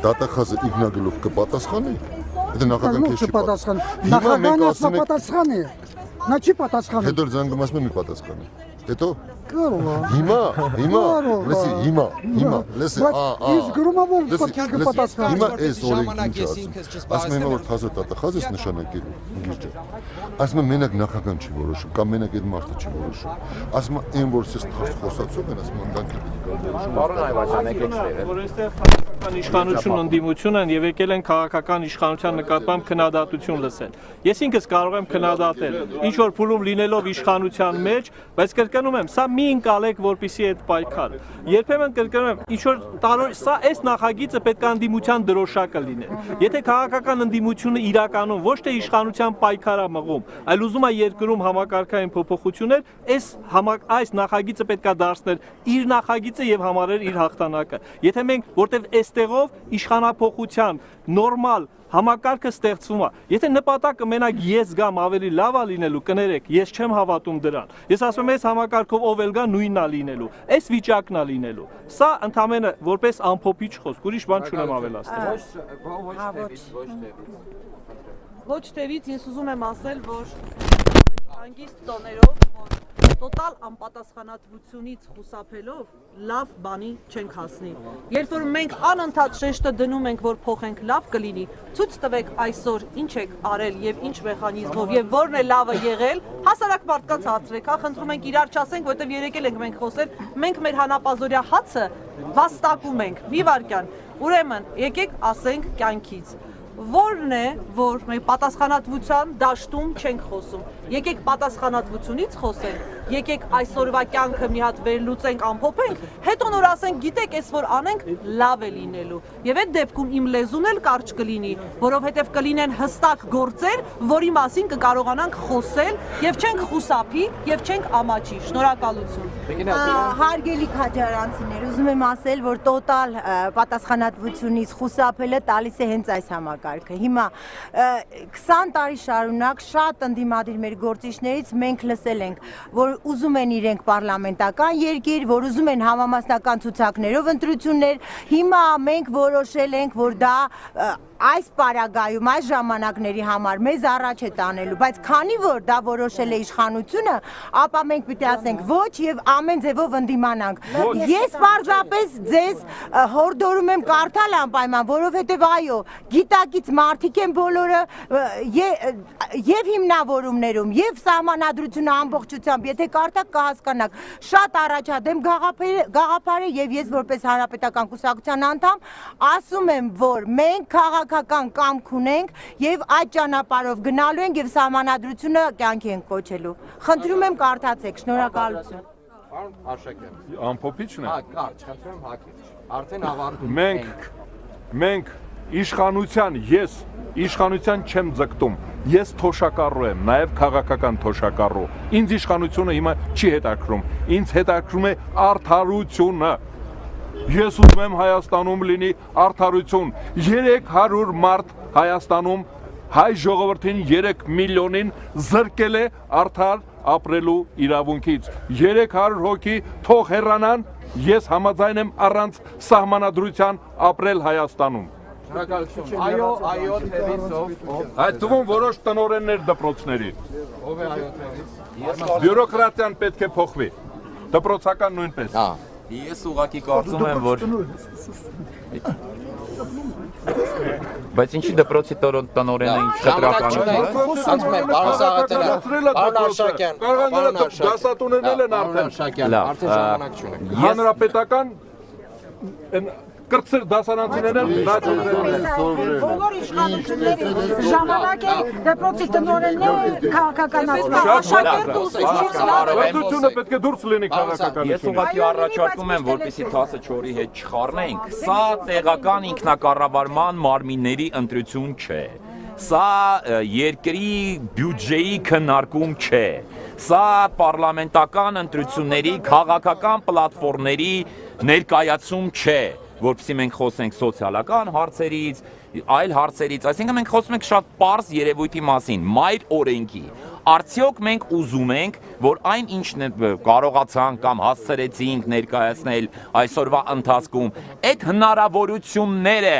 Դատախազը իգնագելով կպատասխանի։ Եթե նախագահն քեզ չի պատասխանի։ Նախագահն ասում է պատասխանի։ Նա չի պատասխանում։ Հետո զանգում ասում եմ մի պատասխանի։ Հետո կարող է։ Հիմա, լսի, Իսկ գրումա որ պետք է պատասխանի։ Հիմա այս օրենքին ասում եմ որ թազը դատախազ ես նշանակելու։ Ասում եմ մենակ նախագահան չի որոշում, կամ մենակ այդ մարդը չի որոշում։ Ասում եմ այն որ ես թարս խոսացող են, ասում եմ դանկի պետք է որոշում։ Պարոն Այվազյան, եկեք ստեղ։ Որ այստեղ քաղաքական իշխանություն ընդդիմություն են եւ եկել են քաղաքական իշխանության նկատմամբ քննադատություն լսել։ Ես ինքս կարող եմ քննադատել, ինչ որ փուլում լինելով իշխանության մեջ, բայց կրկնում եմ, սա մի ընկալեք, որպեսզի այդ պայքար։ Երբեմն կրկնում եմ, ինչ որ սա այս նախագիծը պետք է ընդդիմության դրոշակը լինի։ Եթե քաղաքական ընդդիմությունը իրականում ոչ թե իշխանության պայքար է մղում, այլ ուզում է երկրում համակարգային փոփոխություններ, այս նախագիծը պետք է դարձնել իր նախագիծը եւ համարել իր հաղթանակը։ Եթե մենք որտեվ այստեղով իշխանափոխության նորմալ համակարգը ստեղծվում է։ Եթե նպատակը մենակ ես գամ ավելի լավ է լինելու, կներեք, ես չեմ հավատում դրան։ Ես ասում եմ, այս համակարգով ով էլ գա նույնն է լինելու, այս վիճակն է լինելու։ Սա ընդամենը որպես ամփոփիչ խոսք, ուրիշ բան չունեմ ավելացնել։ Ոչ թևից ես ուզում եմ ասել, որ հանգիստ տոներով, որ տոտալ անպատասխանատվությունից խուսափելով լավ բանի չենք հասնի։ Երբ որ մենք անընդհատ շեշտը դնում ենք, որ փոխենք լավ կլինի, ցույց տվեք այսօր ինչ եք արել եւ ինչ մեխանիզմով եւ որն է լավը եղել, հասարակ մարդկանց հարցրեք, հա, խնդրում ենք իրար չասենք, որովհետեւ եկել ենք մենք խոսել, մենք մեր հանապազորյա հացը վաստակում ենք։ Մի վարքյան։ Ուրեմն, եկեք ասենք կյանքից։ Որն է, որ մենք պատասխանատվության դաշտում չենք խոսում։ եկեք պատասխանատվությունից խոսենք, եկեք այսօրվա կյանքը մի հատ վերլուծենք, ամփոփենք, հետո նոր ասենք, գիտեք, այս որ անենք, լավ է լինելու։ Եվ այդ դեպքում իմ լեզուն էլ կարճ կլինի, որովհետև կլինեն հստակ գործեր, որի մասին կկարողանանք խոսել եւ չենք խուսափի եւ չենք ամաչի։ Շնորհակալություն։ Հարգելի քաջարանցիներ, ուզում եմ ասել, որ տոտալ պատասխանատվությունից խուսափելը տալիս է հենց այս համակարգը։ Հիմա 20 տարի շարունակ շատ ընդդիմադիր մեր գործիչներից մենք լսել ենք, որ ուզում են իրենք պարլամենտական երկիր, որ ուզում են համամասնական ցուցակներով ընտրություններ։ Հիմա մենք որոշել ենք, որ դա այս պարագայում, այս ժամանակների համար մեզ առաջ է տանելու, բայց քանի որ դա որոշել է իշխանությունը, ապա մենք պիտի ասենք ոչ եւ ամեն ձևով ընդդիմանանք։ Ես պարզապես ձեզ հորդորում եմ կարդալ անպայման, որովհետեւ այո, գիտակից մարդիկ են բոլորը եւ հիմնավորումներում, եւ սահմանադրությունը ամբողջությամբ, եթե կարդաք կհասկանաք, շատ առաջադեմ գաղափար է եւ ես որպես հանրապետական կուսակցության անդամ ասում եմ, որ մենք քաղաքական կամք ունենք եւ այդ ճանապարհով գնալու ենք եւ սահմանադրությունը կյանքի ենք կոչելու։ Խնդրում եմ կարդացեք, շնորհակալություն։ Պարոն Արշակյան։ Ամփոփիչն է։ Հա, կարճ, խնդրեմ հակից։ Արդեն ավարտում Մենք իշխանության իշխանության չեմ ձգտում։ Ես թոշակառու եմ, նաև քաղաքական թոշակառու։ Ինձ իշխանությունը հիմա չի հետաքրում։ Ինձ հետաքրում է արդարությունը։ Ես ուզում եմ Հայաստանում լինի արդարություն։ 300 մարդ Հայաստանում հայ ժողովրդին 3 միլիոնին զրկել է արդար ապրելու իրավունքից։ 300 հոգի թող հեռանան, ես համաձայն եմ առանց սահմանադրության ապրել Հայաստանում։ Այո, թևից ով։ Այդ թվում որոշ տնօրեններ դպրոցների։ Ով է այո թևից։ Բյուրոկրատիան պետք է փոխվի։ Դպրոցական նույնպես։ Հա, ես ուղղակի կարծում եմ, որ բայց ինչի դպրոցի տնօրենը ինչ խտրական է։ Ասում եմ, պարոն Սաղաթելյան, պարոն Արշակյան, պարոն դասատուներն են արդեն ժամանակ չունենք։ Հանրապետական կրտսեր դասարանցիներն բոլոր իշխանությունները ժամանակ է դպրոցի տնօրենները քաղաքականությունը պետք է դուրս լինի քաղաքականությունից։ Ես ուղղակի առաջարկում եմ, որպեսզի թասը չորի հետ չխառնենք, սա տեղական ինքնակառավարման մարմինների ընտրություն չէ։ Սա երկրի բյուջեի քննարկում չէ։ Սա պարլամենտական ընտրությունների քաղաքական պլատֆորմների ներկայացում չէ, որպեսզի մենք խոսենք սոցիալական հարցերից, այլ հարցերից, այսինքն մենք խոսում ենք շատ պարզ երևույթի մասին, մայր օրենքի։ Արդյոք մենք ուզում ենք, որ այն ինչն կարողացանք կամ հասցրեցինք ներկայացնել այսօրվա ընթացքում, այդ հնարավորությունները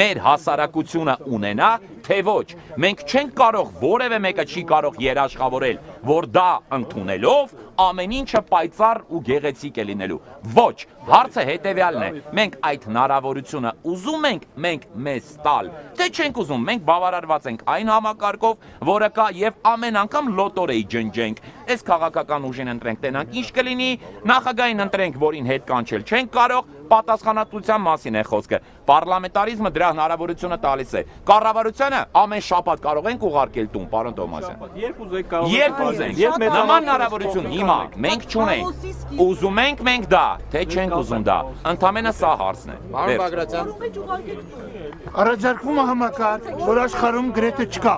մեր հասարակությունը ունենա, թե ոչ։ Մենք չենք կարող, որևէ մեկը չի կարող երաշխավորել, որ դա ընդունելով ամեն ինչը պայծառ ու գեղեցիկ է լինելու։ Ոչ, հարցը հետևյալն է։ Մենք այդ հնարավորությունը ուզում ենք մենք մեզ տալ, թե չենք ուզում, մենք բավարարված ենք այն համակարգով, որը կա եւ ամեն անգամ լոտորեի ջնջենք։ Այս քաղաքական ուժին ընտրենք, տենանք ինչ կլինի, նախագահին ընտրենք, որին հետ կանչել չենք կարող, պատասխանատվության մասին է խոսքը։ Պարլամենտարիզմը դրա հնարավորությունը տալիս է։ Կառավարությանը ամեն շաբաթ կարող ենք ուղարկել տուն, պարոն Տոմասյան։ Երբ ուզենք, նման հնարավորություն հիմա մենք չունենք։ Ուզում ենք մենք դա, թե չենք ուզում դա։ Ընդամենը սա հարցն է։ Պարոն Բագրատյան, Առաջարկվում է համակարգ, որ աշխարհում գրեթե չկա։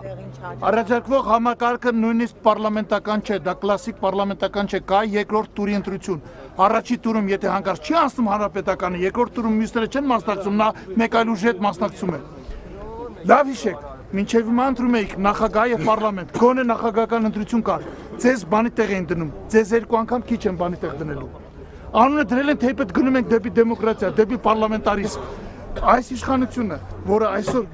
Առաջարկվող համակարգը նույնիսկ պարլամենտական չէ, դա կլասիկ պարլամենտական չէ, կա երկրորդ տուրի ընտրություն։ Առաջի տուրում եթե հանկարծ չի անցնում հանրապետականը, երկրորդ տուրում մյուսները չեն մասնակցում, նա մեկ այլ ուժի հետ մասնակցում է։ Լավ հիշեք, մինչև հիմա ընտրում էիք նախագահ եւ պարլամենտ, գոնե նախագահական ընտրություն կար։ Ձեզ բանի տեղ էին դնում, ձեզ երկու անգամ քիչ են բանի տեղ դնելու։ Անունը դրել են, թեպետ գնում ենք դեպի դեմոկրատիա, դեպի պարլամենտարիզմ։ Այս իշխանությունը, որը այսօր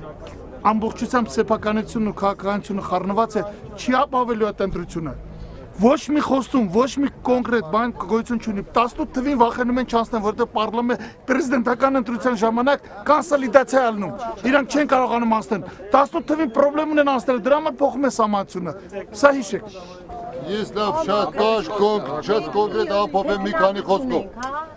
ամբողջությամբ սեփականությունն ու քաղաքականությունը խառնված է, չի ապավելու այդ ընտրությունը։ Ոչ մի խոստում, ոչ մի կոնկրետ բան գոյություն չունի։ 18 թվին վախենում են չանցնեն, որովհետև պարլամենտ պրեզիդենտական ընտրության ժամանակ կոնսոլիդացիա ալնում։ Իրանք չեն կարողանում անցնել։ 18 թվին խնդրեմ ունեն անցնել, դրա համար փոխում է սահմանությունը։ Սա հիշեք։ Ես լավ շատ կոնկրետ ամփոփեմ մի քանի խոսքով։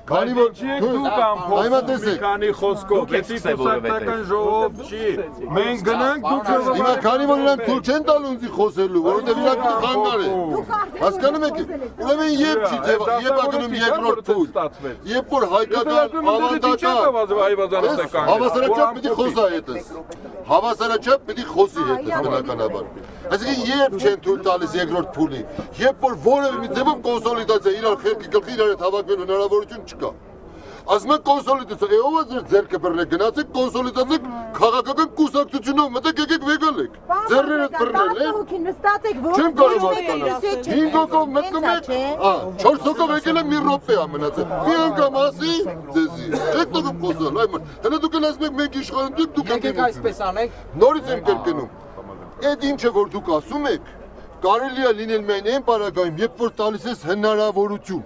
Քանի որ դու կամ փոխում մի քանի խոսքով, էսի կուսակցական ժողով չի։ Մենք գնանք դուք ժողովուրդ։ Հիմա քանի որ նրանք թույլ չեն տալու ինձ խոսելու, որովհետև իրանք խանգար են։ Հասկանում եք։ Ուրեմն երբ չի երբ ագնում երկրորդ փուլ։ Երբ որ հայկական ավանդական հավասարաչափ պիտի խոսա հետս։ Հավասարաչափ պիտի խոսի հետս բնականաբար։ Այսինքն երբ չեն թույլ տալիս երկրորդ փուլի, երբ որ որևէ մի ձևով կոնսոլիդացիա իրար խելքի գլխի իրար հետ հավաքվելու հնարավորություն չկա։ Ասում են կոնսոլիդացիա, ով է ձեր ձեռքը բռնել, գնացեք կոնսոլիդացեք քաղաքական կուսակցությունով, մտեք եկեք վեգալեք։ Ձեռները բռնել եք։ Չեմ կարող հասկանալ։ 5 հոգով մտնում եք, 4 հոգով եկել է մի րոպե է մնացել։ Մի անգամ ասի ձեզի։ Չեք տոնում խոսալ, այ հենց դուք ասում եք մենք իշխանում ենք, դուք եկեք այսպես անենք։ Նորից եմ կրկնում։ Այդ ինչը որ դուք ասում եք, կարելի է լինել միայն այն պարագայում, երբ որ տալիս ես հնարավորություն։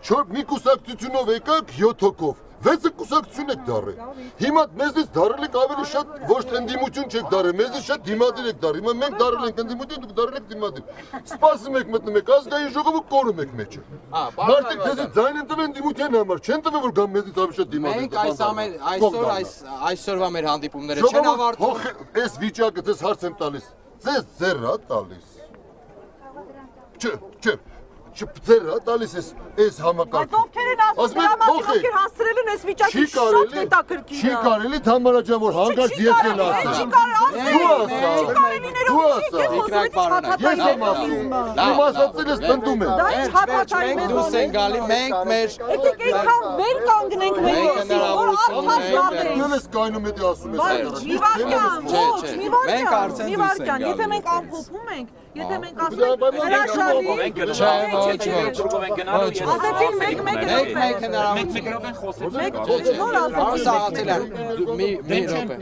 Մի կուսակցությունով եկաք 7 հոգով, 6 կուսակցություն եք դառել։ Հիմա մեզնից դառել եք ավելի շատ ոչ թե ընդդիմություն չեք դառել, մեզնից շատ դիմադիր եք դառել։ Հիմա մենք դառել ենք ընդդիմություն, դուք դառել եք դիմադիր։ Սպասում եք մտնում եք ազգային ժողովը կորում եք մեջը։ Մարդիկ դեզից ձայն են տվել ընդդիմության համար, չեն տվել որ գամ մեզնից ավելի շատ դիմադիր։ Մենք այսօրվա մեր հանդիպումները չեն ավարտվում։ Այս վիճակը ձեզ հարց եմ տալիս։ Ձեզ ձեռա տալիս։ Չէ, ձեռա տալիս այս համակարգը։ Ովքեր են ասում ովքեր հասցրել են այս վիճակի շատ հետաքրքիր։ Չի կարելի Թամարաջան որ հանկարծ ես էլ ասեմ։ Դու ասա։ Ես եմ ասում։ Դու ասացել ես տնտում եմ։ Դա ինչ հապաճային մենք դուրս են գալի, մենք մեր եկեք այդքան վեր կանգնենք մեր ուսի, որ ափած դառնենք։ Դու ես կայնում էդի ասում ես։ Մի վարքյան, ոչ, մի վարքյան, եթե մենք ամփոփում ենք, եթե մենք ասում ենք հրաշալի, ասացին մեկ-մեկ հնարավորություն խոսել։ Սաղաթելյան, մի րոպե։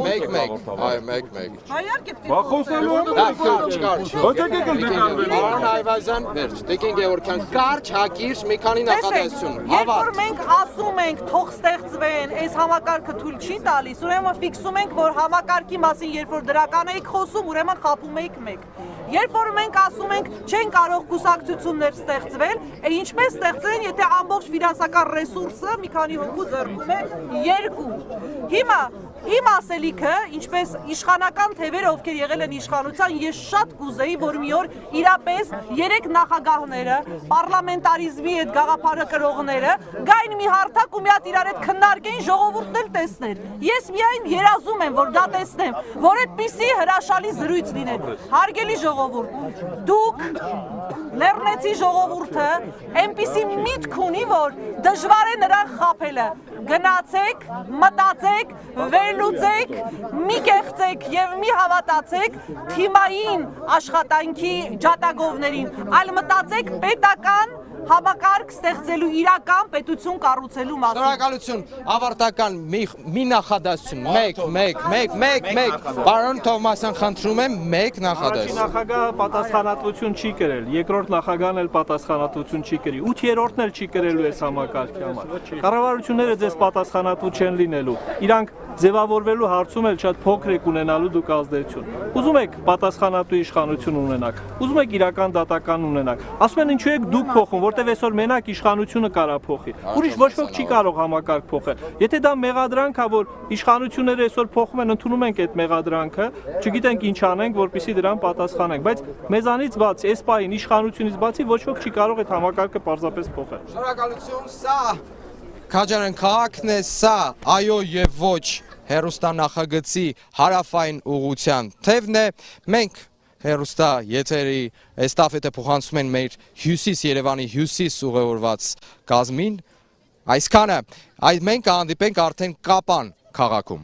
Մեկ-մեկ, այո, մեկ-մեկ։ Բա խոսելու Պարոն Այվազյան, վերջ, Տիկին Գևորգյան, կարճ հակիրճ մի քանի նախադասություն։ Երբ որ մենք ասում ենք թող ստեղծվեն, այս համակարգը թույլ չի տալիս, ուրեմն ֆիքսում ենք, որ համակարգի մասին երբ որ դրական եք խոսում, ուրեմն խաբում եք մեկ։ Երբ որ մենք ասում ենք չեն կարող կուսակցություններ ստեղծվել, ինչպես ստեղծեն, եթե ամբողջ ֆինանսական ռեսուրսը մի քանի հոգու ձեռքում է 2։ Իմ ասելիքը, ինչպես իշխանական թևերը, ովքեր եղել են իշխանության, ես շատ կուզեի, որ մի օր իրապես 3 նախագահները, պարլամենտարիզմի այդ գաղափարը կրողները, գային մի հարթակ ու մի հատ իրար հետ քննարկեին, ժողովուրդն էլ տեսներ։ Ես միայն երազում եմ, որ դա տեսնեմ, որ այդպիսի հրաշալի զրույց լինեն։ Հարգելի ժողովուրդ, դուք Լեռնեցի ժողովուրդը այնպիսի միտք ունի, որ դժվար է նրան խաբելը։ Գնացեք, մտածեք, վերլուծեք, մի կեղծեք եւ մի հավատացեք թիմային աշխատանքի ջատագովներին, այլ մտածեք պետական համակարգ ստեղծելու իրական պետություն կառուցելու մասին։ Շնորհակալություն, ավարտական մի նախադասություն, մեկ, պարոն Թովմասյան, խնդրում եմ, մեկ նախադասություն։ Նախագահը պատասխանատվություն չի կրել, երկրորդ նախագահն էլ պատասխանատվություն չի կրի, 8-րդն էլ չի կրելու այս համակարգի համար։ Կառավարությունները ձեզ պատասխանատու չեն լինելու, իրանք ձևավորվելու հարցում էլ շատ փոքր եք ունենալու դուք ազդեցություն։ Ուզում եք պատասխանատու իշխանություն ունենաք, ուզում եք իրական դատական ունենաք։ Ասում են ինչու եք դուք փոխում, որտեվ այսօր մենակ իշխանությունը կարա փոխի։ Ուրիշ ոչ ոք չի կարող համակարգ փոխել։ Եթե դա մեղադրանք է, որ իշխանությունները այսօր փոխում են, ընդունում ենք այդ մեղադրանքը, չգիտենք ինչ անենք, որպեսզի դրան պատասխանենք, բայց մեզանից բացի, այս պահին իշխանությունից բացի ոչ ոք չի կարող այդ համակարգը պարզապես փոխել։ Շնորհակալություն, սա Քաջարեն քաղաքն է, սա այո եւ ոչ հերոստանախագծի հարավային ուղղության թևն է, մենք հերոստա եթերի էստաֆետը փոխանցում են մեր հյուսիս Երևանի հյուսիս ուղևորված կազմին, այսքանը, մենք կհանդիպենք արդեն Կապան քաղաքում։